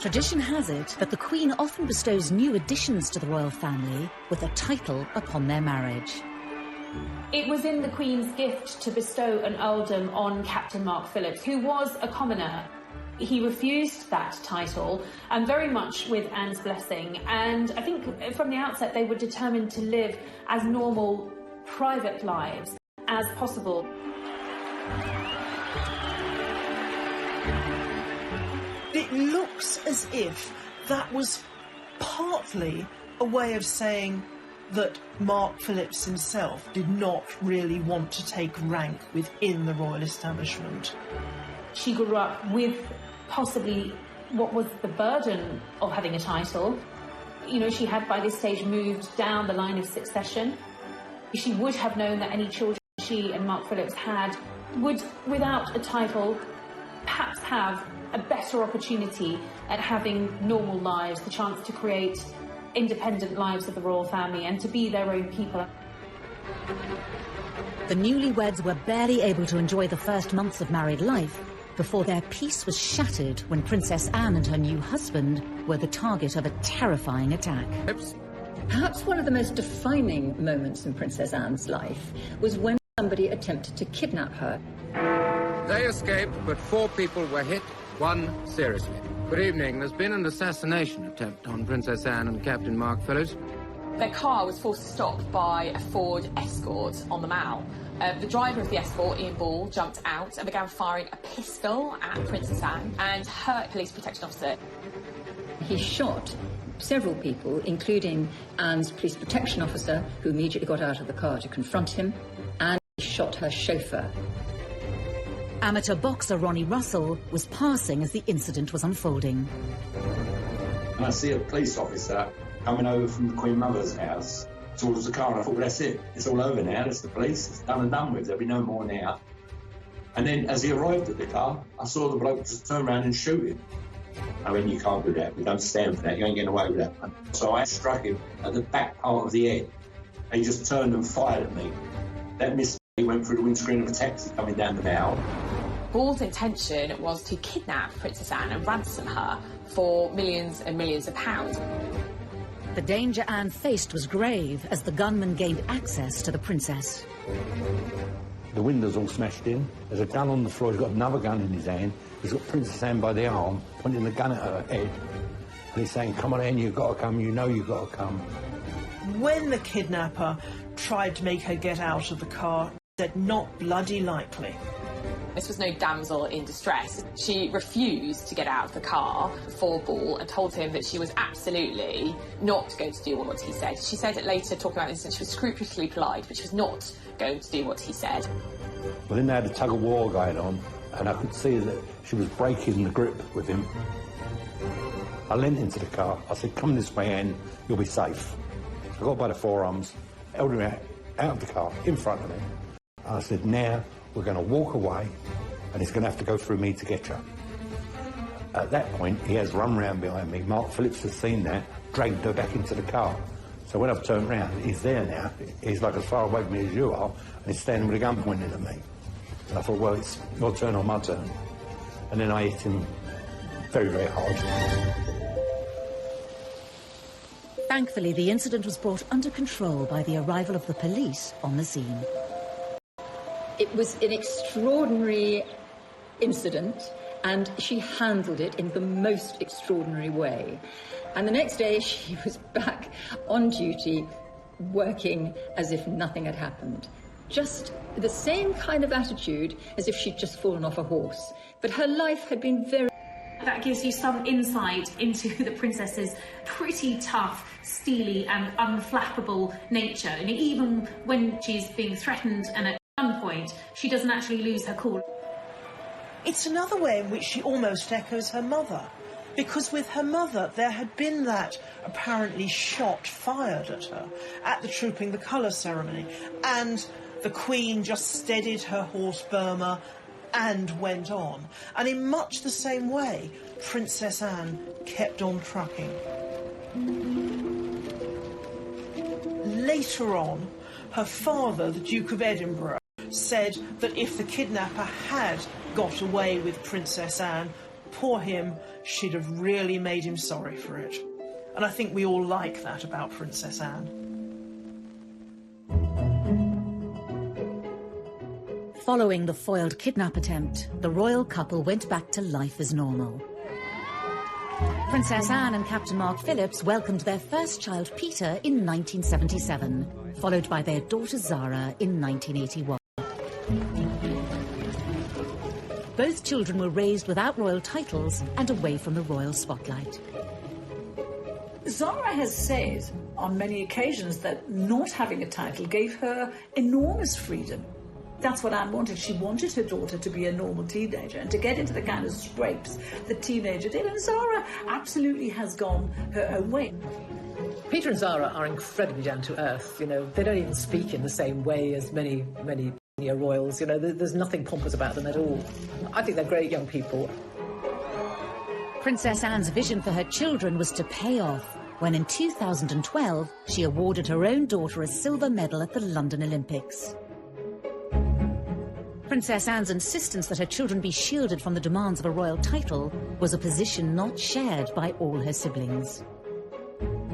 Tradition has it that the Queen often bestows new additions to the royal family with a title upon their marriage. It was in the Queen's gift to bestow an earldom on Captain Mark Phillips, who was a commoner. He refused that title, and very much with Anne's blessing, and I think from the outset they were determined to live as normal, private lives as possible. It looks as if that was partly a way of saying that Mark Phillips himself did not really want to take rank within the royal establishment. She grew up with possibly what was the burden of having a title. She had by this stage moved down the line of succession. She would have known that any children she and Mark Phillips had would, without a title, perhaps have a better opportunity at having normal lives, the chance to create independent lives of the royal family and to be their own people. The newlyweds were barely able to enjoy the first months of married life before their peace was shattered when Princess Anne and her new husband were the target of a terrifying attack. Perhaps one of the most defining moments in Princess Anne's life was when somebody attempted to kidnap her. They escaped, but 4 people were hit, 1 seriously. Good evening. There's been an assassination attempt on Princess Anne and Captain Mark Phillips. Their car was forced to stop by a Ford Escort on the Mall. The driver of the Escort, Ian Ball, jumped out and began firing a pistol at Princess Anne and her police protection officer. He shot several people, including Anne's police protection officer, who immediately got out of the car to confront him, and he shot her chauffeur. Amateur boxer Ronnie Russell was passing as the incident was unfolding. And I see a police officer coming over from the Queen Mother's house towards the car, and I thought, well, that's it. It's all over now. It's the police. It's done and done with. There'll be no more now. And then as he arrived at the car, I saw the bloke just turn around and shoot him. I mean, you can't do that. We don't stand for that. You ain't getting away with that. So I struck him at the back part of the head. And he just turned and fired at me. That missed. He went through the windscreen of a taxi coming down the Mall. Ball's intention was to kidnap Princess Anne and ransom her for millions and millions of pounds. The danger Anne faced was grave as the gunman gained access to the princess. The windows all smashed in. There's a gun on the floor. He's got another gun in his hand. He's got Princess Anne by the arm, pointing the gun at her head. And he's saying, come on, Anne, you've got to come. You know you've got to come. When the kidnapper tried to make her get out of the car, he said, not bloody likely. This was no damsel in distress. She refused to get out of the car for Ball and told him that she was absolutely not going to do what he said. She said it later, talking about this, that she was scrupulously polite, but she was not going to do what he said. Well, then they had a tug-of-war going on, and I could see that she was breaking the grip with him. I leant into the car. I said, come this way, Anne, you'll be safe. I got by the forearms, held her out of the car, in front of me. I said, now we're going to walk away, and it's going to have to go through me to get you. At that point, he has run round behind me. Mark Phillips has seen that, dragged her back into the car. So when I've turned round, he's there now. He's like as far away from me as you are, and he's standing with a gun pointed at me. And I thought, well, it's your turn or my turn. And then I hit him very, very hard. Thankfully, the incident was brought under control by the arrival of the police on the scene. It was an extraordinary incident, and she handled it in the most extraordinary way. And the next day, she was back on duty, working as if nothing had happened. Just the same kind of attitude as if she'd just fallen off a horse. But her life had been very... That gives you some insight into the princess's pretty tough, steely and unflappable nature. And even when she's being threatened and at gunpoint, she doesn't actually lose her cool. It's another way in which she almost echoes her mother. Because with her mother, there had been that apparently shot fired at her at the Trooping the Colour ceremony. And the Queen just steadied her horse Burma and went on. And in much the same way, Princess Anne kept on trucking. Later on, her father, the Duke of Edinburgh, said that if the kidnapper had got away with Princess Anne, poor him, she'd have really made him sorry for it. And I think we all like that about Princess Anne. Following the foiled kidnap attempt, the royal couple went back to life as normal. Princess Anne and Captain Mark Phillips welcomed their first child, Peter, in 1977, followed by their daughter Zara in 1981. Both children were raised without royal titles and away from the royal spotlight. Zara has said on many occasions that not having a title gave her enormous freedom. That's what Anne wanted. She wanted her daughter to be a normal teenager and to get into the kind of scrapes that teenager did. And Zara absolutely has gone her own way. Peter and Zara are incredibly down to earth. You know, they don't even speak in the same way as many royals. You know, there's nothing pompous about them at all. I think they're great young people. Princess Anne's vision for her children was to pay off when in 2012 she awarded her own daughter a silver medal at the London Olympics. Princess Anne's insistence that her children be shielded from the demands of a royal title was a position not shared by all her siblings.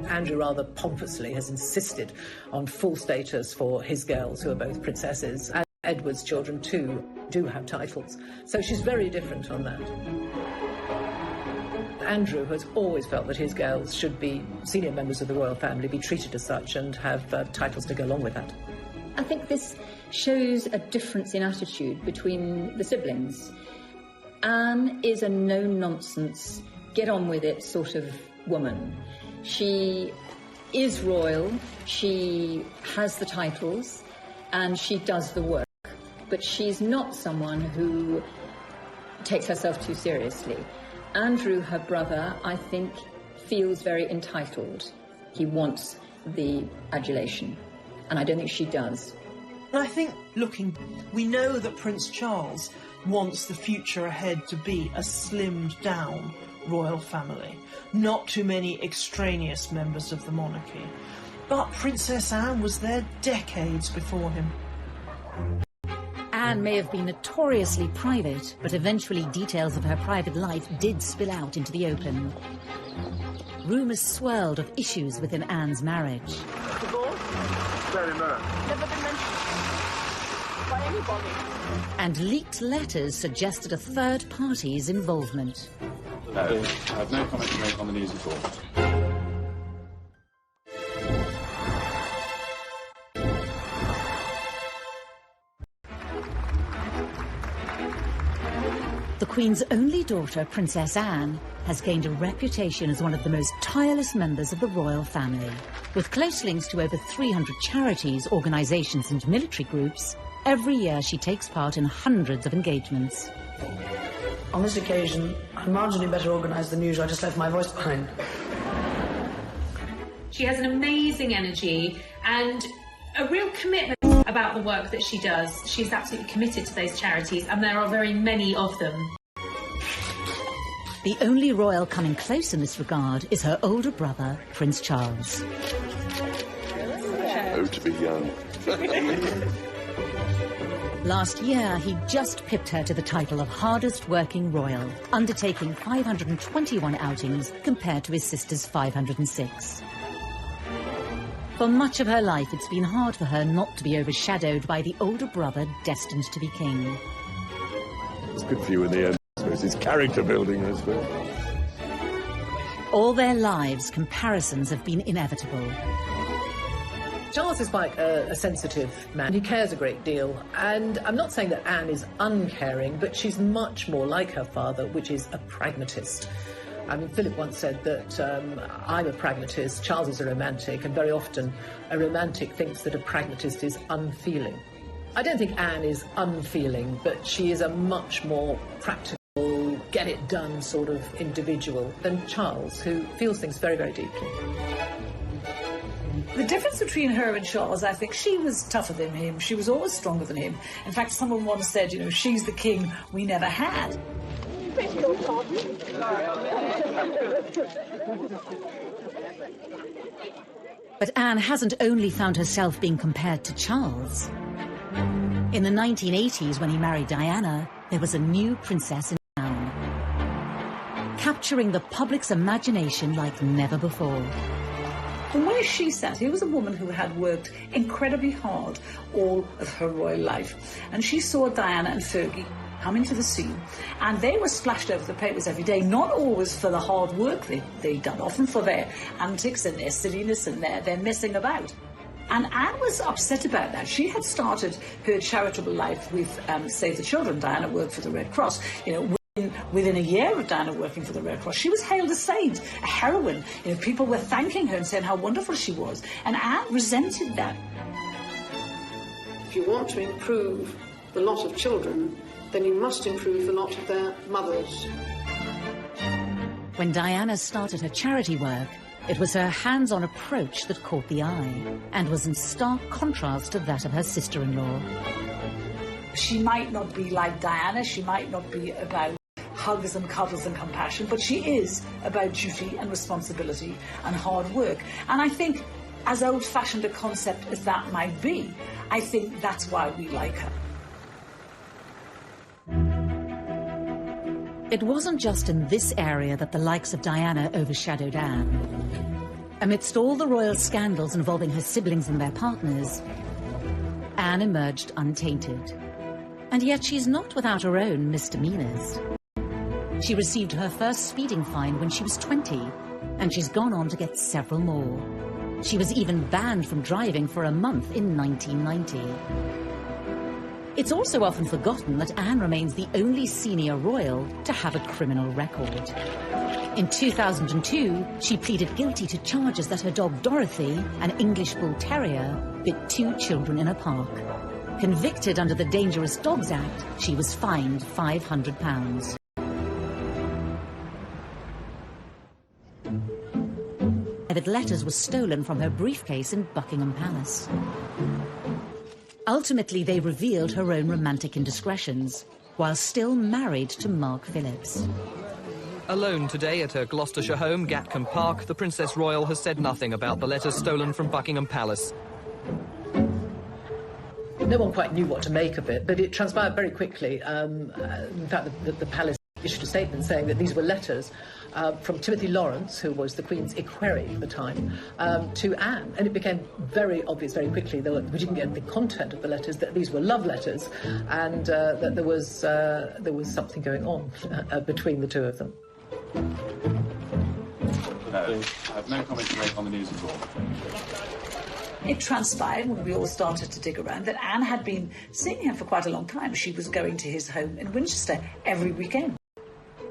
Andrew rather pompously has insisted on full status for his girls, who are both princesses, and Edward's children too do have titles. So she's very different on that. Andrew has always felt that his girls should be senior members of the royal family, be treated as such, and have titles to go along with that. I think this shows a difference in attitude between the siblings. Anne is a no-nonsense, get-on-with-it sort of woman. She is royal, she has the titles, and she does the work. But she's not someone who takes herself too seriously. Andrew, her brother, I think, feels very entitled. He wants the adulation, and I don't think she does. And I think, looking, we know that Prince Charles wants the future ahead to be a slimmed down royal family. Not too many extraneous members of the monarchy. But Princess Anne was there decades before him. Anne may have been notoriously private, but eventually details of her private life did spill out into the open. Rumours swirled of issues within Anne's marriage. Divorce? Very much. Never been mentioned by anybody. And leaked letters suggested a third party's involvement. No, I have no comment to make on the news at all. The Queen's only daughter, Princess Anne, has gained a reputation as one of the most tireless members of the royal family. With close links to over 300 charities, organisations and military groups, every year she takes part in hundreds of engagements. On this occasion, I'm marginally better organised than usual. I just left my voice behind. She has an amazing energy and a real commitment about the work that she does. She's absolutely committed to those charities, and there are very many of them. The only royal coming close in this regard is her older brother, Prince Charles. Oh, to be young. Last year, he just pipped her to the title of hardest working royal, undertaking 521 outings compared to his sister's 506. For much of her life, it's been hard for her not to be overshadowed by the older brother destined to be king. It's good for you in the end, I suppose. It's character building, I suppose. All their lives, comparisons have been inevitable. Charles is quite a sensitive man. He cares a great deal. And I'm not saying that Anne is uncaring, but she's much more like her father, which is a pragmatist. I mean, Philip once said that I'm a pragmatist, Charles is a romantic, and very often a romantic thinks that a pragmatist is unfeeling. I don't think Anne is unfeeling, but she is a much more practical, get-it-done sort of individual than Charles, who feels things very, very deeply. The difference between her and Charles, I think, she was tougher than him. She was always stronger than him. In fact, someone once said, you know, she's the king we never had. But Anne hasn't only found herself being compared to Charles. In the 1980s, when he married Diana, there was a new princess in town, capturing the public's imagination like never before. From where she sat, here was a woman who had worked incredibly hard all of her royal life. And she saw Diana and Fergie come into the scene, and they were splashed over the papers every day, not always for the hard work they'd done, often for their antics and their silliness and their messing about. And Anne was upset about that. She had started her charitable life with Save the Children. Diana worked for the Red Cross. You know, within a year of Diana working for the Red Cross, she was hailed a saint, a heroine. You know, people were thanking her and saying how wonderful she was. And Anne resented that. If you want to improve the lot of children, then you must improve the lot of their mothers. When Diana started her charity work, it was her hands-on approach that caught the eye and was in stark contrast to that of her sister-in-law. She might not be like Diana, she might not be about hugs and cuddles and compassion, but she is about duty and responsibility and hard work. And I think, as old-fashioned a concept as that might be, I think that's why we like her. It wasn't just in this area that the likes of Diana overshadowed Anne. Amidst all the royal scandals involving her siblings and their partners, Anne emerged untainted. And yet she's not without her own misdemeanors. She received her first speeding fine when she was 20, and she's gone on to get several more. She was even banned from driving for a month in 1990. It's also often forgotten that Anne remains the only senior royal to have a criminal record. In 2002, she pleaded guilty to charges that her dog Dorothy, an English Bull Terrier, bit 2 children in a park. Convicted under the Dangerous Dogs Act, she was fined £500. Private letters were stolen from her briefcase in Buckingham Palace. Ultimately, they revealed her own romantic indiscretions, while still married to Mark Phillips. Alone today at her Gloucestershire home, Gatcombe Park, the Princess Royal has said nothing about the letters stolen from Buckingham Palace. No one quite knew what to make of it, but it transpired very quickly. In fact, the palace issued a statement saying that these were letters from Timothy Lawrence, who was the Queen's equerry at the time, to Anne. And it became very obvious very quickly that we didn't get the content of the letters, that these were love letters, and that there was something going on between the two of them. No, I have no comment to make on the news at all. It transpired when we all started to dig around that Anne had been seeing him for quite a long time. She was going to his home in Winchester every weekend.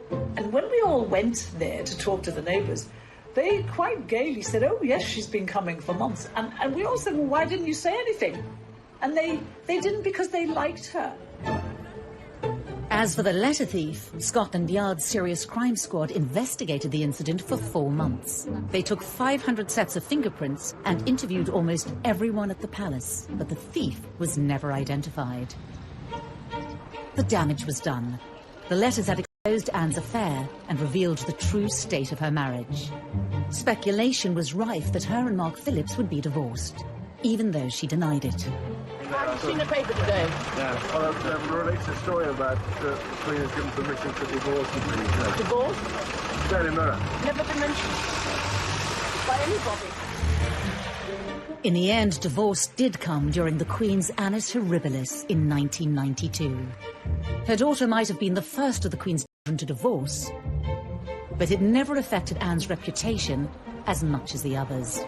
And when we all went there to talk to the neighbours, they quite gaily said, oh, yes, she's been coming for months. And we all said, well, why didn't you say anything? And they didn't, because they liked her. As for the letter thief, Scotland Yard's Serious Crime Squad investigated the incident for 4 months. They took 500 sets of fingerprints and interviewed almost everyone at the palace, but the thief was never identified. The damage was done. The letters had exposed Anne's affair and revealed the true state of her marriage. Speculation was rife that her and Mark Phillips would be divorced, even though she denied it. I've seen the paper today. Yeah. Well, it relates a story about the Queen has given permission to divorce the Queen. Divorce? Daily Mirror. Never been mentioned by anybody. In the end, divorce did come during the Queen's Annus Horribilis in 1992. Her daughter might have been the first of the Queen's children to divorce, but it never affected Anne's reputation as much as the others.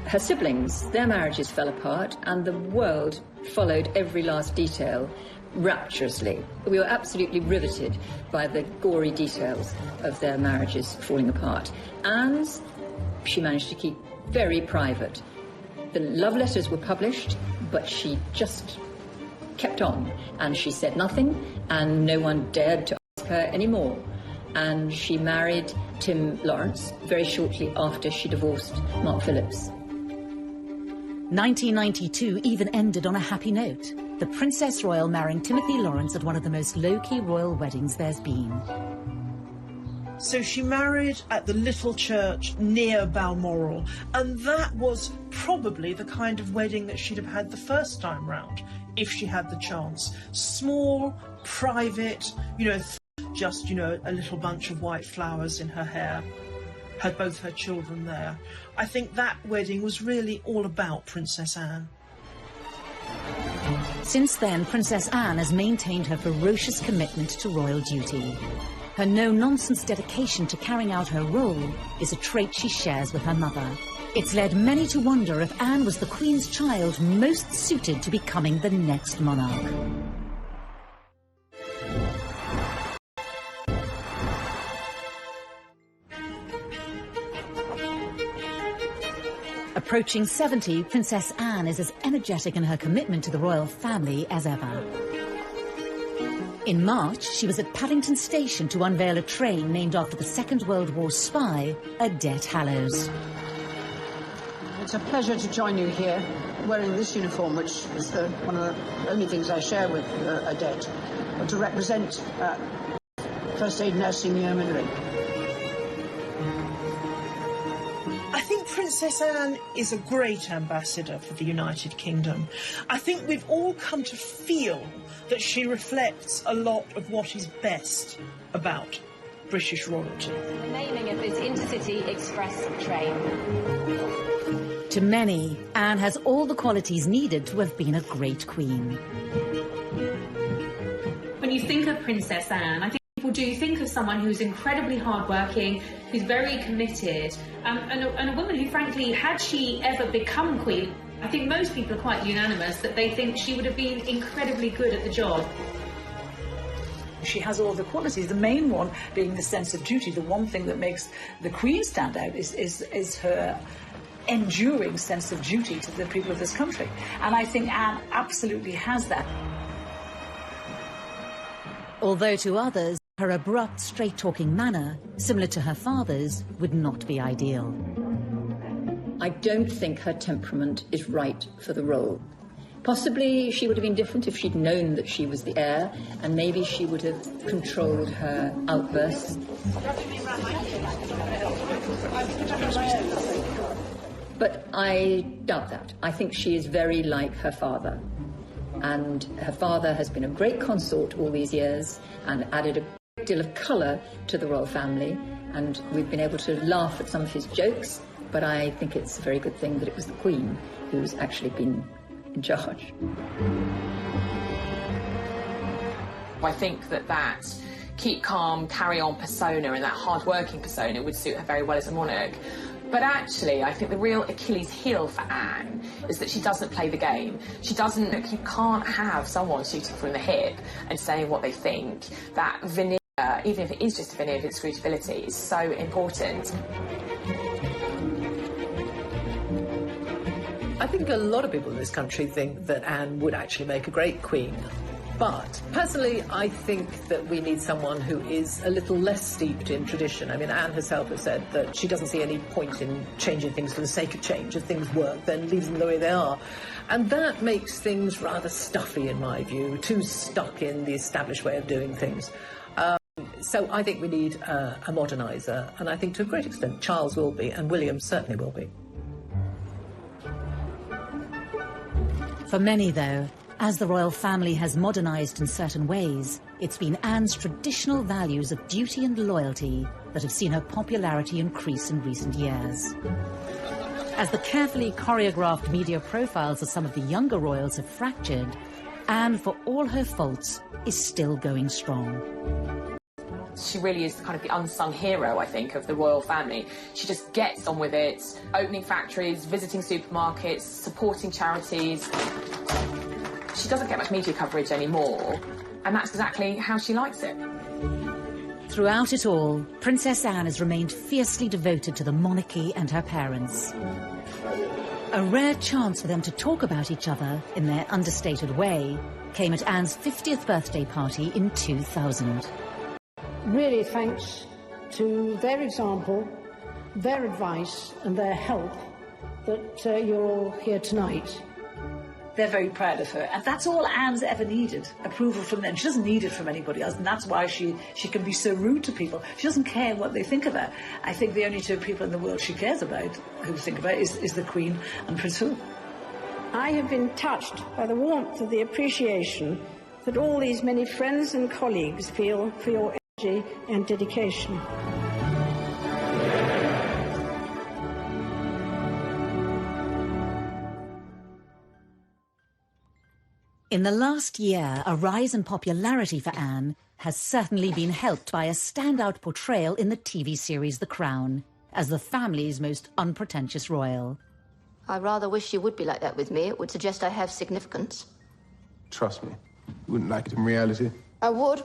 Her siblings, their marriages fell apart, and the world followed every last detail rapturously. We were absolutely riveted by the gory details of their marriages falling apart. Anne's, she managed to keep very private. The love letters were published, but she just kept on, and she said nothing, and no one dared to ask her anymore. And she married Tim Lawrence very shortly after she divorced Mark Phillips. 1992 even ended on a happy note. The Princess Royal marrying Timothy Lawrence at one of the most low-key royal weddings there's been. So she married at the little church near Balmoral, and that was probably the kind of wedding that she'd have had the first time round, if she had the chance. Small, private, just, a little bunch of white flowers in her hair. Had both her children there. I think that wedding was really all about Princess Anne. Since then, Princess Anne has maintained her ferocious commitment to royal duty. Her no-nonsense dedication to carrying out her role is a trait she shares with her mother. It's led many to wonder if Anne was the Queen's child most suited to becoming the next monarch. Approaching 70, Princess Anne is as energetic in her commitment to the royal family as ever. In March, she was at Paddington Station to unveil a train named after the Second World War spy, Odette Hallows. It's a pleasure to join you here, wearing this uniform, which is one of the only things I share with Odette, but to represent First Aid Nursing Yeomanry. I think Princess Anne is a great ambassador for the United Kingdom. I think we've all come to feel that she reflects a lot of what is best about British royalty. The naming of this intercity express train. To many, Anne has all the qualities needed to have been a great queen. When you think of Princess Anne, I think people do think of someone who's incredibly hardworking, who's very committed, and a woman who, frankly, had she ever become queen, I think most people are quite unanimous that they think she would have been incredibly good at the job. She has all the qualities, the main one being the sense of duty. The one thing that makes the Queen stand out is her enduring sense of duty to the people of this country. And I think Anne absolutely has that. Although to others, her abrupt, straight-talking manner, similar to her father's, would not be ideal. I don't think her temperament is right for the role. Possibly she would have been different if she'd known that she was the heir, and maybe she would have controlled her outbursts. But I doubt that. I think she is very like her father. And her father has been a great consort all these years and added a great deal of colour to the royal family. And we've been able to laugh at some of his jokes, but I think it's a very good thing that it was the Queen who's actually been in charge. I think that keep calm, carry on persona and that hard-working persona would suit her very well as a monarch. But actually, I think the real Achilles heel for Anne is that she doesn't play the game. She doesn't, you can't have someone shooting from the hip and saying what they think. That veneer, even if it is just a veneer of inscrutability, is so important. I think a lot of people in this country think that Anne would actually make a great queen. But personally, I think that we need someone who is a little less steeped in tradition. I mean, Anne herself has said that she doesn't see any point in changing things for the sake of change. If things work, then leave them the way they are. And that makes things rather stuffy, in my view, too stuck in the established way of doing things. So I think we need a moderniser, and I think to a great extent Charles will be, and William certainly will be. For many, though, as the royal family has modernised in certain ways, it's been Anne's traditional values of duty and loyalty that have seen her popularity increase in recent years. As the carefully choreographed media profiles of some of the younger royals have fractured, Anne, for all her faults, is still going strong. She really is kind of the unsung hero, I think, of the royal family. She just gets on with it, opening factories, visiting supermarkets, supporting charities. She doesn't get much media coverage anymore, and that's exactly how she likes it. Throughout it all, Princess Anne has remained fiercely devoted to the monarchy and her parents. A rare chance for them to talk about each other in their understated way came at Anne's 50th birthday party in 2000. Really thanks to their example, their advice and their help that you're all here tonight. They're very proud of her, and that's all Anne's ever needed, approval from them. She doesn't need it from anybody else, and that's why she can be so rude to people. She doesn't care what they think of her. I think the only two people in the world she cares about, who think about, is the Queen and Prince Philip. I have been touched by the warmth of the appreciation that all these many friends and colleagues feel for your energy and dedication. In the last year, a rise in popularity for Anne has certainly been helped by a standout portrayal in the TV series The Crown as the family's most unpretentious royal. I rather wish you would be like that with me. It would suggest I have significance. Trust me, you wouldn't like it in reality. I would.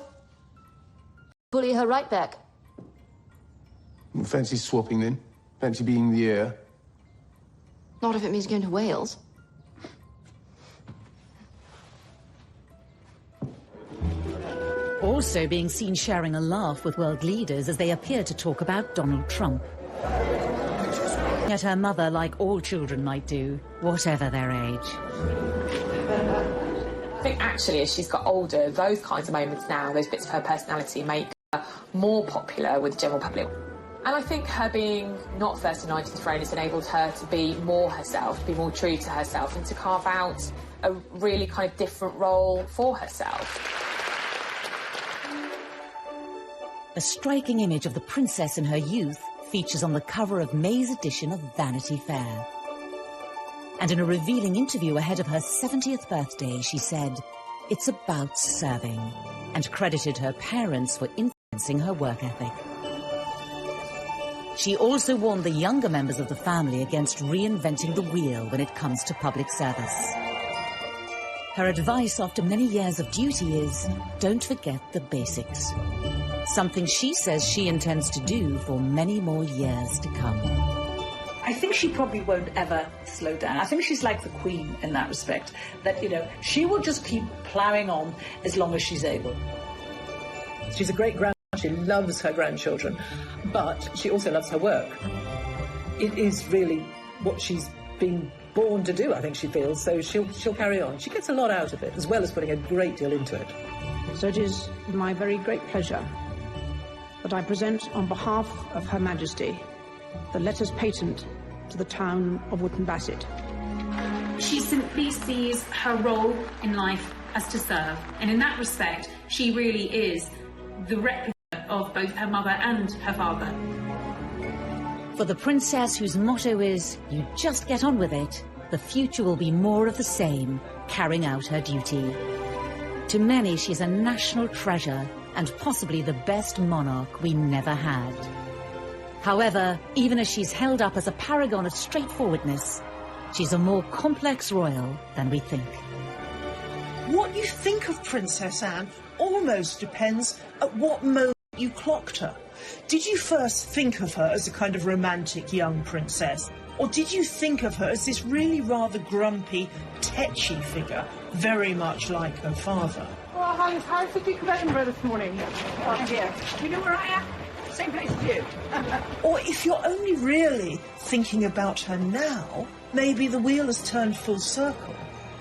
Bully her right back. Fancy swapping then? Fancy being the heir? Not if it means going to Wales. Also being seen sharing a laugh with world leaders as they appear to talk about Donald Trump. Yet her mother, like all children might do, whatever their age. I think actually as she's got older, those kinds of moments now, those bits of her personality make her more popular with the general public. And I think her being not first in line to the throne has enabled her to be more herself, to be more true to herself, and to carve out a really kind of different role for herself. A striking image of the princess in her youth features on the cover of May's edition of Vanity Fair. And in a revealing interview ahead of her 70th birthday, she said, "It's about serving," and credited her parents for influencing her work ethic. She also warned the younger members of the family against reinventing the wheel when it comes to public service. Her advice after many years of duty is, don't forget the basics. Something she says she intends to do for many more years to come. I think she probably won't ever slow down. I think she's like the Queen in that respect, that, you know, she will just keep ploughing on as long as she's able. She's a great grandmother. She loves her grandchildren, but she also loves her work. It is really what she's been born to do, I think she feels, so she'll carry on. She gets a lot out of it, as well as putting a great deal into it. So it is with my very great pleasure that I present on behalf of Her Majesty the letters patent to the town of Wootton Bassett. She simply sees her role in life as to serve, and in that respect, she really is the replica of both her mother and her father. For the princess whose motto is, you just get on with it, the future will be more of the same, carrying out her duty. To many, she's a national treasure and possibly the best monarch we never had. However, even as she's held up as a paragon of straightforwardness, she's a more complex royal than we think. What you think of Princess Anne almost depends at what moment you clocked her. Did you first think of her as a kind of romantic young princess? Or did you think of her as this really rather grumpy, tetchy figure, very much like her father? Well, how's the Duke of Edinburgh this morning? Oh, dear. You know where I am? Same place as you. Or if you're only really thinking about her now, maybe the wheel has turned full circle,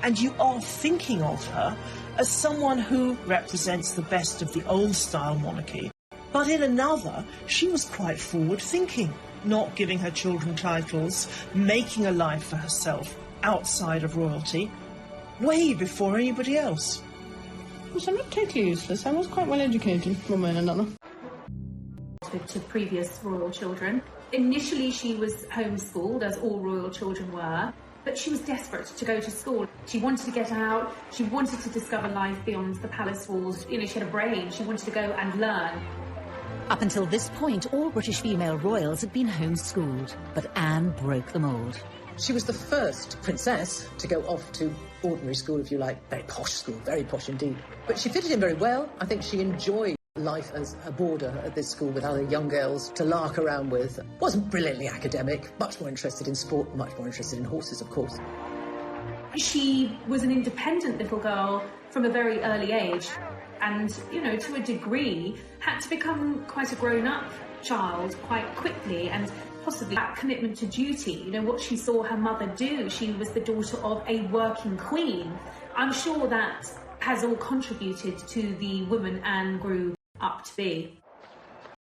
and you are thinking of her as someone who represents the best of the old-style monarchy. But in another, she was quite forward-thinking, not giving her children titles, making a life for herself outside of royalty, way before anybody else. So I'm not totally useless. I was quite well educated, one way and another. To previous royal children. Initially, she was homeschooled, as all royal children were, but she was desperate to go to school. She wanted to get out. She wanted to discover life beyond the palace walls. You know, she had a brain. She wanted to go and learn. Up until this point, all British female royals had been homeschooled, but Anne broke the mould. She was the first princess to go off to ordinary school, if you like. Very posh school, very posh indeed. But she fitted in very well. I think she enjoyed life as a boarder at this school with other young girls to lark around with. Wasn't brilliantly academic, much more interested in sport, much more interested in horses, of course. She was an independent little girl from a very early age and, you know, to a degree, had to become quite a grown-up child quite quickly, and possibly that commitment to duty, you know, what she saw her mother do. She was the daughter of a working queen. I'm sure that has all contributed to the woman Anne grew up to be.